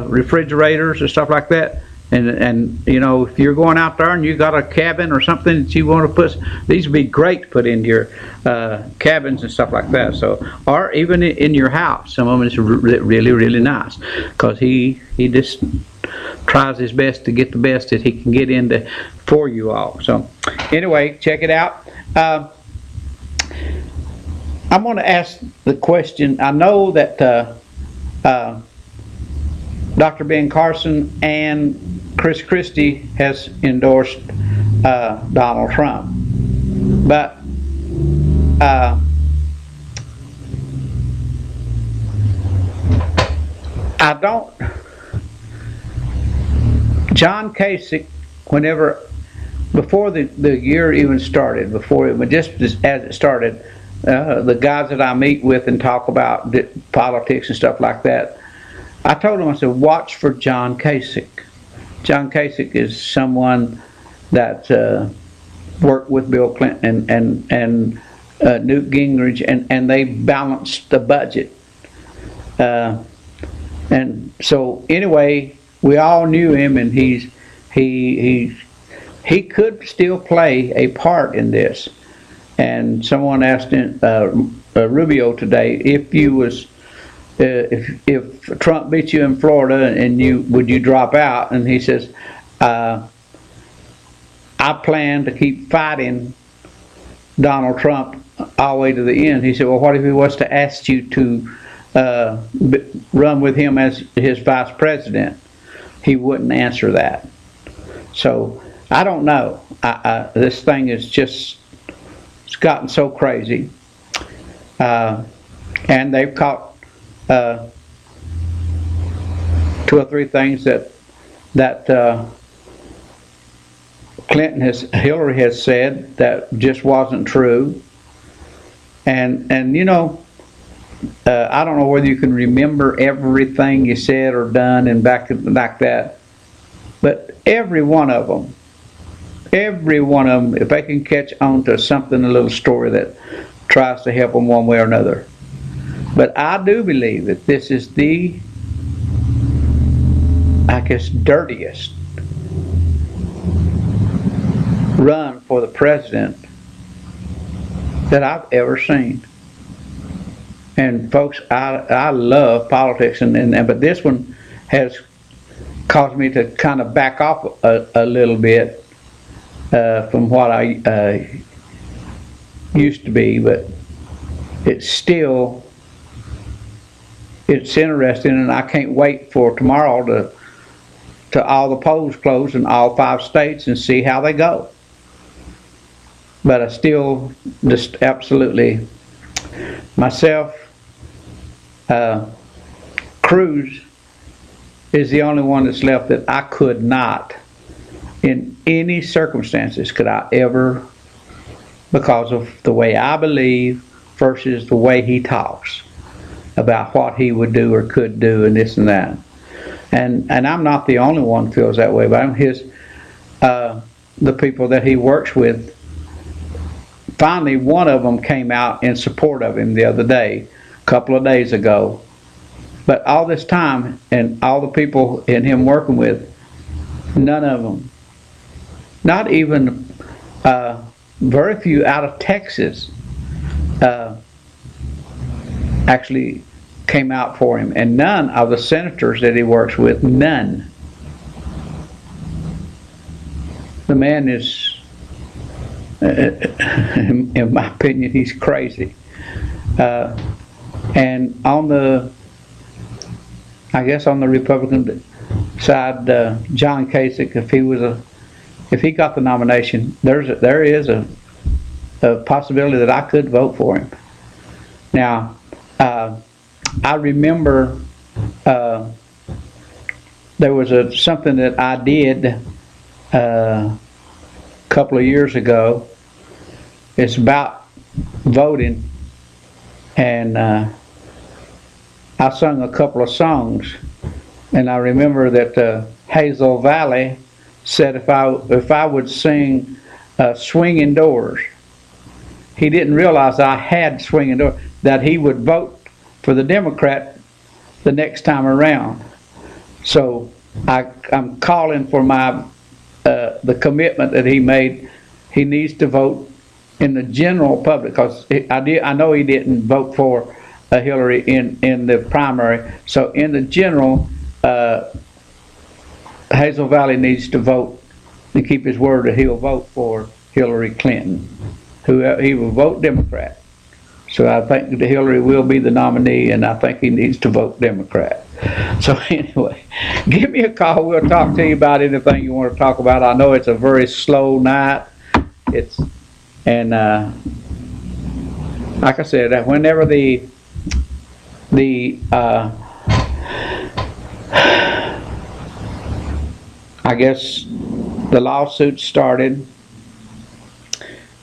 refrigerators and stuff like that. And you know, if you're going out there and you got a cabin or something that you want to put, these would be great to put into your cabins and stuff like that. So, or even in your house, some of them is really, really nice, because he just tries his best to get the best that he can get into for you all. So, anyway, check it out. I'm going to ask the question. I know that Dr. Ben Carson and Chris Christie has endorsed Donald Trump, but I don't. John Kasich, before the year even started, just as it started, the guys that I meet with and talk about politics and stuff like that, I told him, I said, watch for John Kasich. John Kasich is someone that worked with Bill Clinton and Newt Gingrich, and they balanced the budget. And so anyway, we all knew him, and he could still play a part in this. And someone asked Rubio today, if Trump beat you in Florida and would you drop out? And he says, I plan to keep fighting Donald Trump all the way to the end. He said, well, what if he was to ask you to run with him as his vice president? He wouldn't answer that. So I don't know. This thing is it's gotten so crazy. And they've caught 2 or 3 things that Hillary has said that just wasn't true. And you know, I don't know whether you can remember everything you said or done and back like that, but every one of them, if they can catch on to something, a little story that tries to help them one way or another. But I do believe that this is the, I guess, dirtiest run for the president that I've ever seen. And folks, I love politics, but this one has caused me to kind of back off a little bit from what I used to be, but it's interesting, and I can't wait for tomorrow to all the polls close in all 5 states and see how they go. But I still just absolutely, myself, Cruz is the only one that's left that I could not, in any circumstances, could I ever, because of the way I believe versus the way he talks about what he would do or could do and this and that. And I'm not the only one who feels that way, but I'm the people that he works with. Finally, one of them came out in support of him the other day, a couple of days ago. But all this time, and all the people in him working with, none of them, not even very few out of Texas, actually came out for him, and none of the senators that he works with, none. the man is, in my opinion, he's crazy. And on the, I guess on the Republican side, John Kasich, if he got the nomination, there is a possibility that I could vote for him. Now, I remember there was something that I did a couple of years ago. It's about voting, and I sung a couple of songs, and I remember that Hazel Valley said if I would sing Swinging Doors, he didn't realize I had Swinging Doors, that he would vote for the Democrat the next time around. So I'm calling for the commitment that he made. He needs to vote in the general public, because I know he didn't vote for Hillary in the primary. So in the general, Hazel Valley needs to vote and keep his word that he'll vote for Hillary Clinton. He will vote Democrat. So I think that Hillary will be the nominee, and I think he needs to vote Democrat. So anyway, give me a call. We'll talk to you about anything you want to talk about. I know it's a very slow night. Like I said, whenever I guess the lawsuit started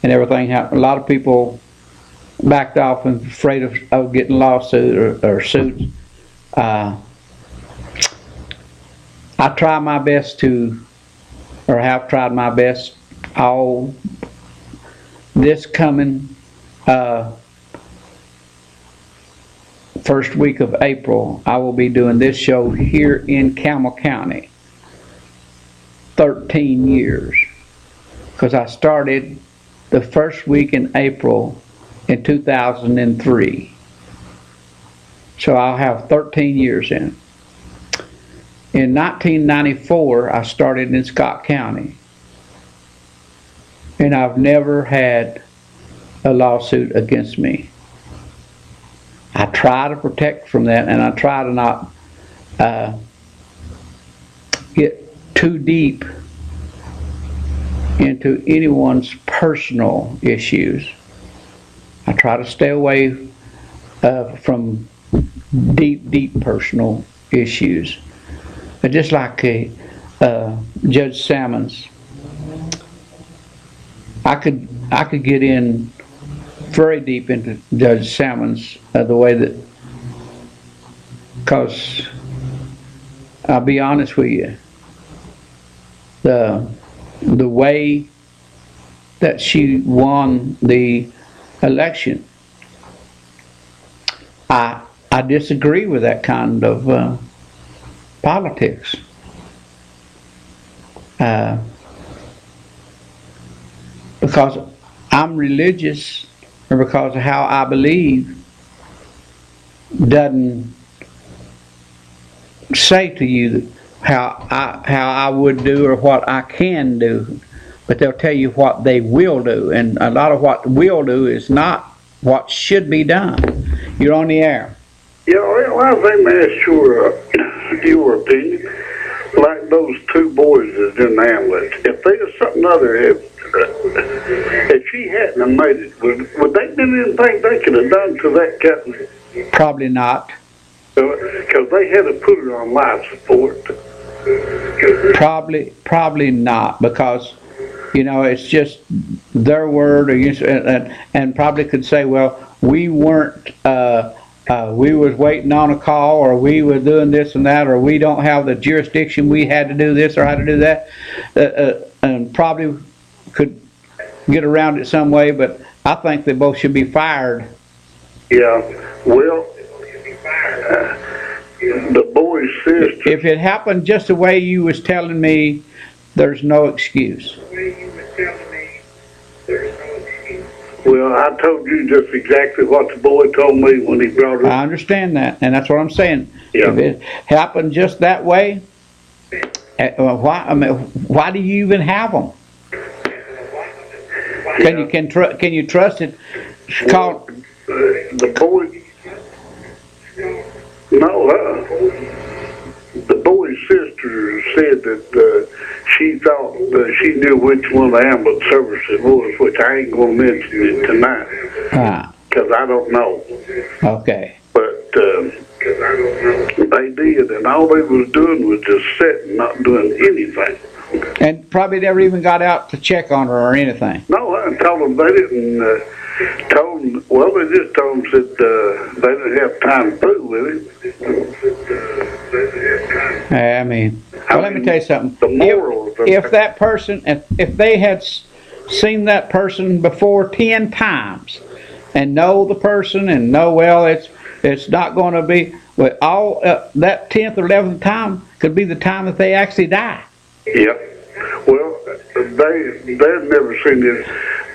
and everything happened, a lot of people backed off and afraid of getting lawsuit or suits. I try my best have tried my best all this coming first week of April. I will be doing this show here in Campbell County. 13 years, because I started the first week in April in 2003. So I'll have 13 years in. In 1994, I started in Scott County, and I've never had a lawsuit against me. I try to protect from that, and I try to not get too deep into anyone's personal issues. I try to stay away from deep personal issues. But just like Judge Salmons, I could get in very deep into Judge Salmons the way that, because I'll be honest with you, the way that she won the election, I disagree with that kind of politics. Because I'm religious, or because of how I believe, doesn't say to you how I would do or what I can do, but they'll tell you what they will do, and a lot of what will do is not what should be done. You're on the air. Yeah, well, I think that's your opinion. Like those two boys that's in the ambulance. If there's something other, if she hadn't have made it, would they do anything they could have done to that company? Probably not. Because they had to put her on life support. Probably not, because it's just their word, and probably could say, well, we weren't, we was waiting on a call, or we were doing this and that, or we don't have the jurisdiction, we had to do this or had to do that, and probably could get around it some way, but I think they both should be fired. Yeah, well, the boy's sister. If it happened just the way you was telling me, there's no excuse. Well, I told you just exactly what the boy told me when he brought her. I understand that, and that's what I'm saying. Yeah. If it happened just that way, why do you even have them? Can you trust it? Call. The boy. No, the boy's sister said that she thought she knew which one of the ambulance services was, which I ain't gonna mention it tonight because I don't know. Okay. But they did, and all they was doing was just sitting, not doing anything. And probably never even got out to check on her or anything. No, I told them they didn't. Told them, well, they just told them that they didn't have time to fool with it. I mean, well, let me tell you something. If that person, if they had seen that person before 10 times and know the person and know, well, it's not going to be, well, all that 10th or 11th time could be the time that they actually die. Yep. Well, they'd never seen this.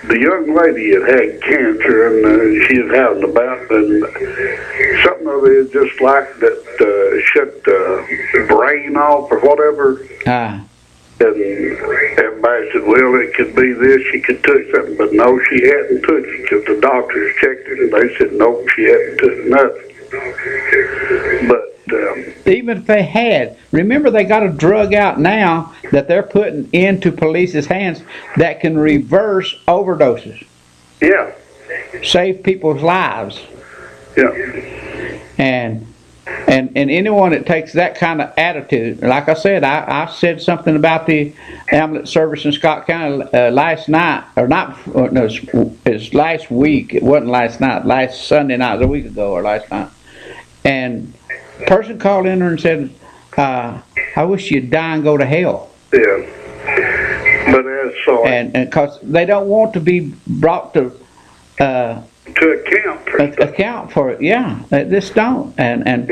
The young lady had cancer, and she was having a bout, and something of it just like that shut the brain off or whatever. And everybody said, well, it could be this, she could touch something, but no, she hadn't touched it, because the doctors checked it, and they said, nope, she hadn't touched nothing. But even if they had, remember they got a drug out now that they're putting into police's hands that can reverse overdoses. Yeah. Save people's lives. Yeah. And anyone that takes that kind of attitude, like I said, I said something about the ambulance service in Scott County last night, or not, no, it's last week. It wasn't last night. Last Sunday night, it was a week ago, or last night. And a person called in there and said, I wish you'd die and go to hell. Yeah. But as so. And because they don't want to be brought to account for it. Yeah, they just don't. And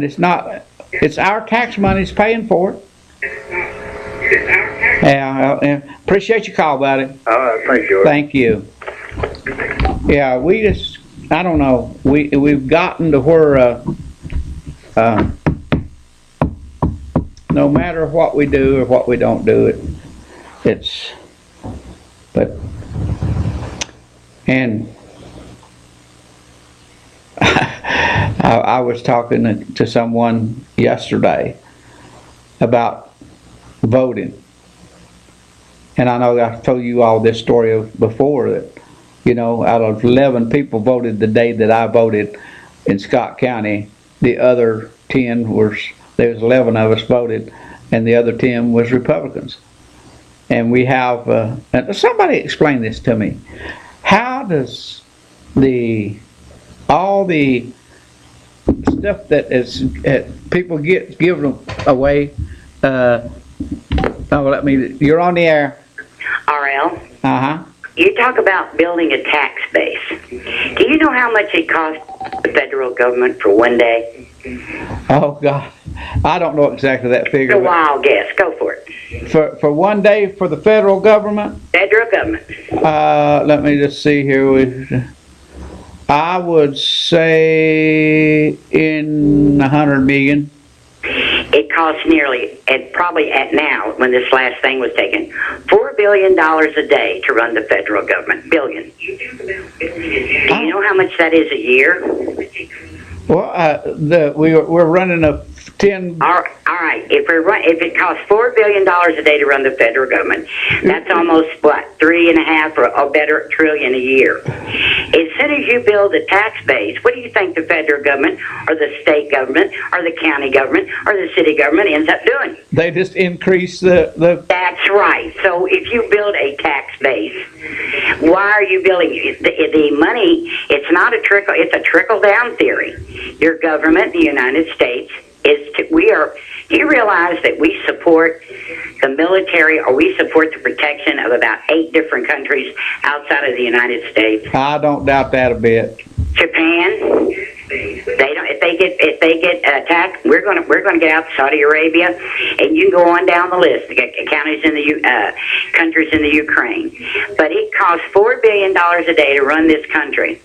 it's not, it's our tax money's paying for it. Yeah, appreciate your call, buddy. All right, thank you. Thank you. Yeah, we just, I don't know, we've gotten to where no matter what we do or what we don't do, and I was talking to someone yesterday about voting, and I know I've told you all this story before, that, you know, out of 11 people voted the day that I voted in Scott County, the other 10 there was 11 of us voted, and the other 10 was Republicans. And we have, and somebody explain this to me. How does all the stuff that is people get given away? You're on the air. RL. Uh-huh. You talk about building a tax base. Do you know how much it costs the federal government for one day? Oh, God. I don't know exactly that figure. It's a wild guess. Go for it. For one day for the federal government? Federal government. Let me just see here. I would say in 100 million. It costs nearly, and probably at now, when this last thing was taken, $4 billion a day to run the federal government. Billion. Do you know how much that is a year? Well, we're running a 10. All right. If it costs $4 billion a day to run the federal government, that's almost what, 3.5 or better trillion a year. As soon as you build a tax base, what do you think the federal government, or the state government, or the county government, or the city government ends up doing? They just increase the. That's right. So if you build a tax base, why are you building the money? It's not a trickle. It's a trickle down theory. Your government, the United States, do you realize that we support the military, or we support the protection of about 8 different countries outside of the United States? I don't doubt that a bit. Japan, they don't. If they get attacked, we're going to get out to Saudi Arabia, and you can go on down the list. Countries in the countries in the Ukraine, but it costs $4 billion a day to run this country,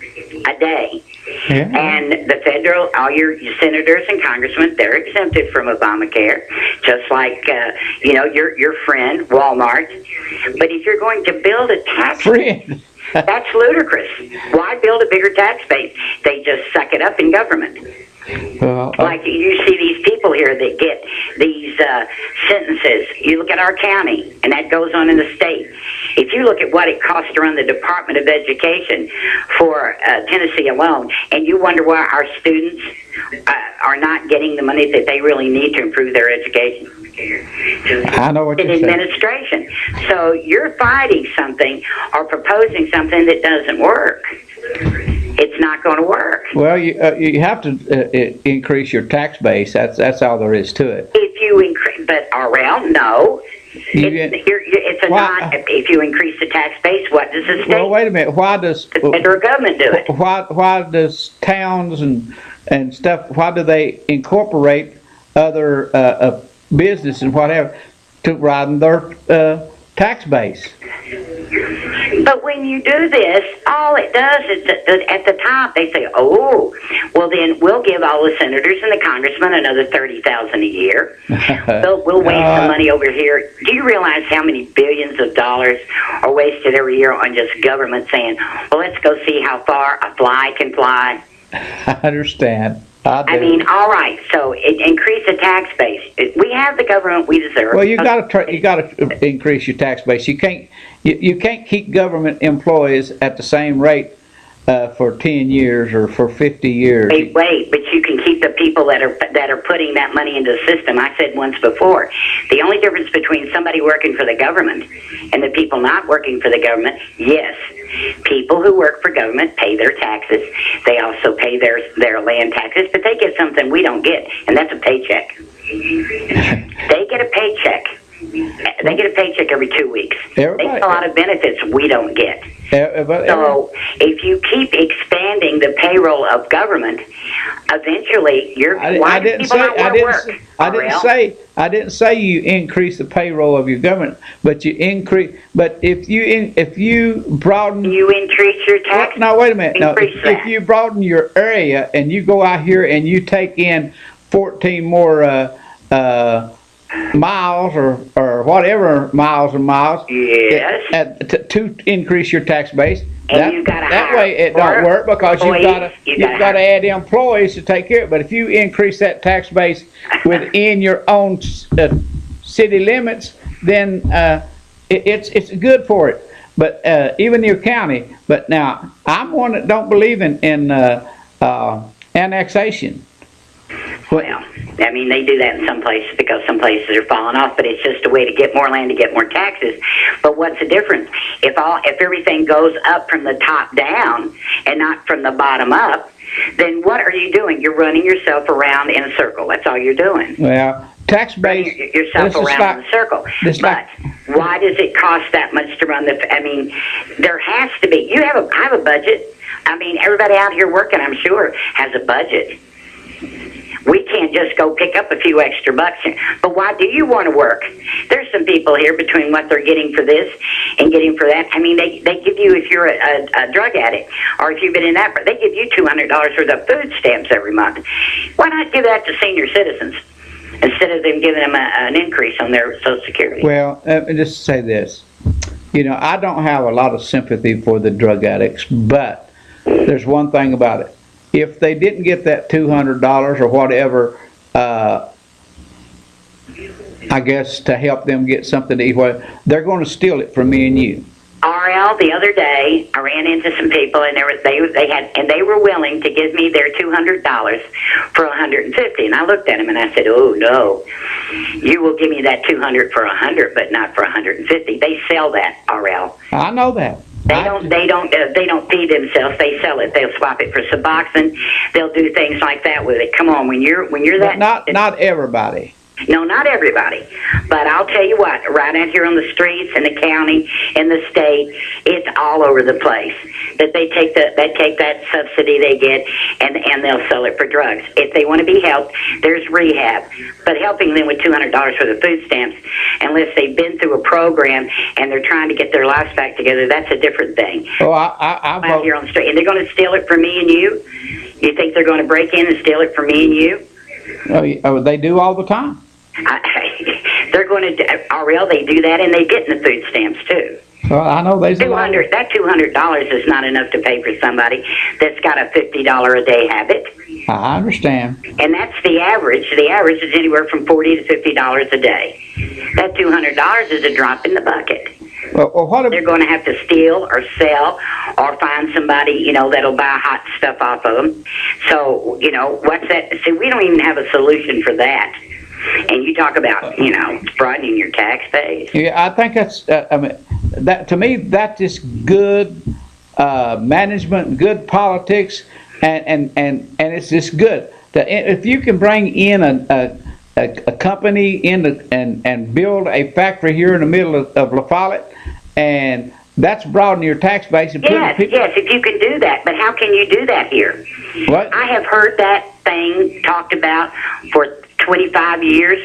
a day. And the federal, all your senators and congressmen, they're exempted from Obamacare, just like, your friend, Walmart. But if you're going to build a tax base, that's ludicrous. Why build a bigger tax base? They just suck it up in government. Well, like you see these people here that get these sentences. You look at our county, and that goes on in the state. If you look at what it costs to run the Department of Education for Tennessee alone, and you wonder why our students are not getting the money that they really need to improve their education. I know what you're saying. Administration. So you're fighting something or proposing something that doesn't work. It's not going to work. Well, you have to increase your tax base. That's all there is to it. If you increase, but no. If you increase the tax base, what does the state? Well, wait a minute. Why does the federal government do it? Why does towns and stuff? Why do they incorporate other business and whatever to widen their tax base? But when you do this, all it does is that at the top they say, "Oh, well then we'll give all the senators and the congressmen another $30,000 a year. We'll waste some money over here." Do you realize how many billions of dollars are wasted every year on just government saying, "Well, let's go see how far a fly can fly"? I understand. I mean, all right. So increase the tax base. We have the government we deserve. Well, you got to increase your tax base. You can't keep government employees at the same rate for 10 years or for 50 years. Wait, but you can keep the people that are putting that money into the system. I said once before, the only difference between somebody working for the government and the people not working for the government, yes, people who work for government pay their taxes. They also pay their land taxes, but they get something we don't get, and that's a paycheck. They get a paycheck. They get a paycheck every 2 weeks. They get a lot of benefits we don't get. So if you keep expanding the payroll of government, eventually I didn't say you increase the payroll of your government, but you increase. But if you broaden, you increase your tax. No, wait a minute. No, if you broaden your area and you go out here and you take in 14 more miles or whatever miles and miles, yes, to increase your tax base. And that way it don't work because you've got to add employees to take care of it. But if you increase that tax base within your own city limits, then it's good for it. But even your county. But now I'm one that don't believe in annexation. Well, I mean, they do that in some places because some places are falling off, but it's just a way to get more land to get more taxes. But what's the difference? If everything goes up from the top down and not from the bottom up, then what are you doing? You're running yourself around in a circle. That's all you're doing. Well, tax base. Running yourself around in a circle. But why does it cost that much to run I mean, there has to be. I have a budget. I mean, everybody out here working, I'm sure, has a budget. We can't just go pick up a few extra bucks. But why do you want to work? There's some people here between what they're getting for this and getting for that. I mean, they give you, if you're a drug addict or if you've been in that, they give you $200 worth of food stamps every month. Why not give that to senior citizens instead of them giving them an increase on their Social Security? Well, just say this. I don't have a lot of sympathy for the drug addicts, but there's one thing about it. If they didn't get that $200 or whatever, I guess to help them get something to eat, they're going to steal it from me and you. RL, the other day, I ran into some people, and they were willing to give me their $200 for $150. And I looked at them and I said, "Oh no, you will give me that $200 for $100, but not for $150." They sell that, RL. I know that. They don't feed themselves. They sell it. They'll swap it for Suboxone. They'll do things like that with it. Come on, when you're that. Not everybody. No, not everybody. But I'll tell you what, right out here on the streets, in the county, in the state, it's all over the place. That they take that subsidy they get and they'll sell it for drugs. If they want to be helped, there's rehab. But helping them with $200 for the food stamps, unless they've been through a program and they're trying to get their lives back together, that's a different thing. Oh, I out here on the street, and they're going to steal it from me and you. You think they're going to break in and steal it from me and you? Oh, they do all the time. They're going to, Ariel, they do that and they get in the food stamps too. Well, I know there's That $200 is not enough to pay for somebody that's got a $50 a day habit. I understand. And that's the average. The average is anywhere from $40 to $50 a day. That $200 is a drop in the bucket. Well, what if they're going to have to steal or sell or find somebody, you know, that'll buy hot stuff off of them. So, you know, what's that? See, we don't even have a solution for that. And you talk about, you know, broadening your tax base. Yeah, I think that's. I mean, that to me, that's just good management, good politics, and it's just good. If you can bring in a company in and build a factory here in the middle of La Follette, and that's broadening your tax base. And yes, if you can do that. But how can you do that here? What? I have heard that thing talked about for 25 years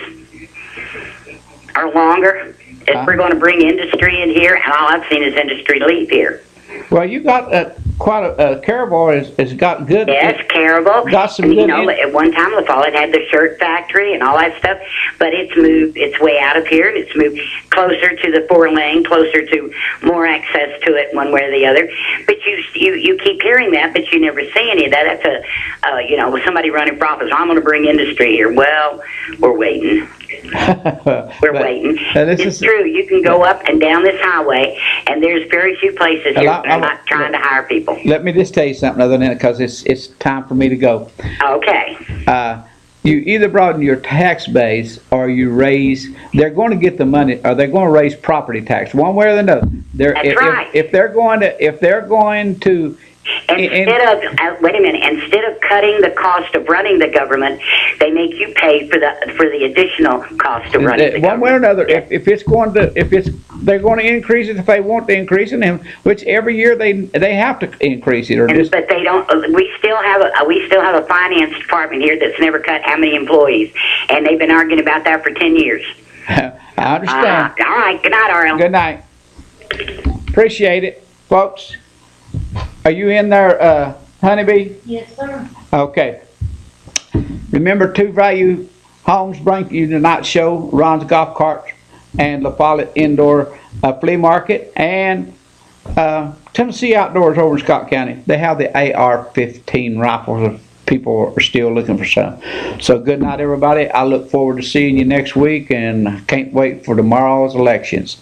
or longer. If we're going to bring industry in here, and all I've seen is industry leave here. Well, you got quite a Caribou has got good. Yes, Caribou. Got some and, good. You know, at one time, La Follette had the shirt factory and all that stuff, but it's moved its way out of here, and it's moved closer to the 4-lane, closer to more access to it, one way or the other. But you keep hearing that, but you never see any of that. That's you know, somebody running for office. I'm going to bring industry here. Well, we're waiting. We're waiting. It's true. You can go up and down this highway, and there's very few places here that are not trying to hire people. Let me just tell you something other than it, because it's time for me to go. Okay. You either broaden your tax base or you raise. They're going to get the money, or they're going to raise property tax one way or the other. That's right. If they're going to. Wait a minute. Instead of cutting the cost of running the government, they make you pay for the additional cost of running the one way or another. If they're going to increase it if they want to increase it, and which every year they have to increase it, but they don't. We still have a finance department here that's never cut how many employees, and they've been arguing about that for 10 years. I understand. All right. Good night, Ariel. Good night. Appreciate it, folks. Are you in there, Honeybee? Yes, sir. Okay. Remember, Two Value Homes bring you tonight's show, Ron's Golf Carts and La Follette Indoor Flea Market, and Tennessee Outdoors over in Scott County. They have the AR-15 rifles if people are still looking for some. So good night, everybody. I look forward to seeing you next week, and can't wait for tomorrow's elections.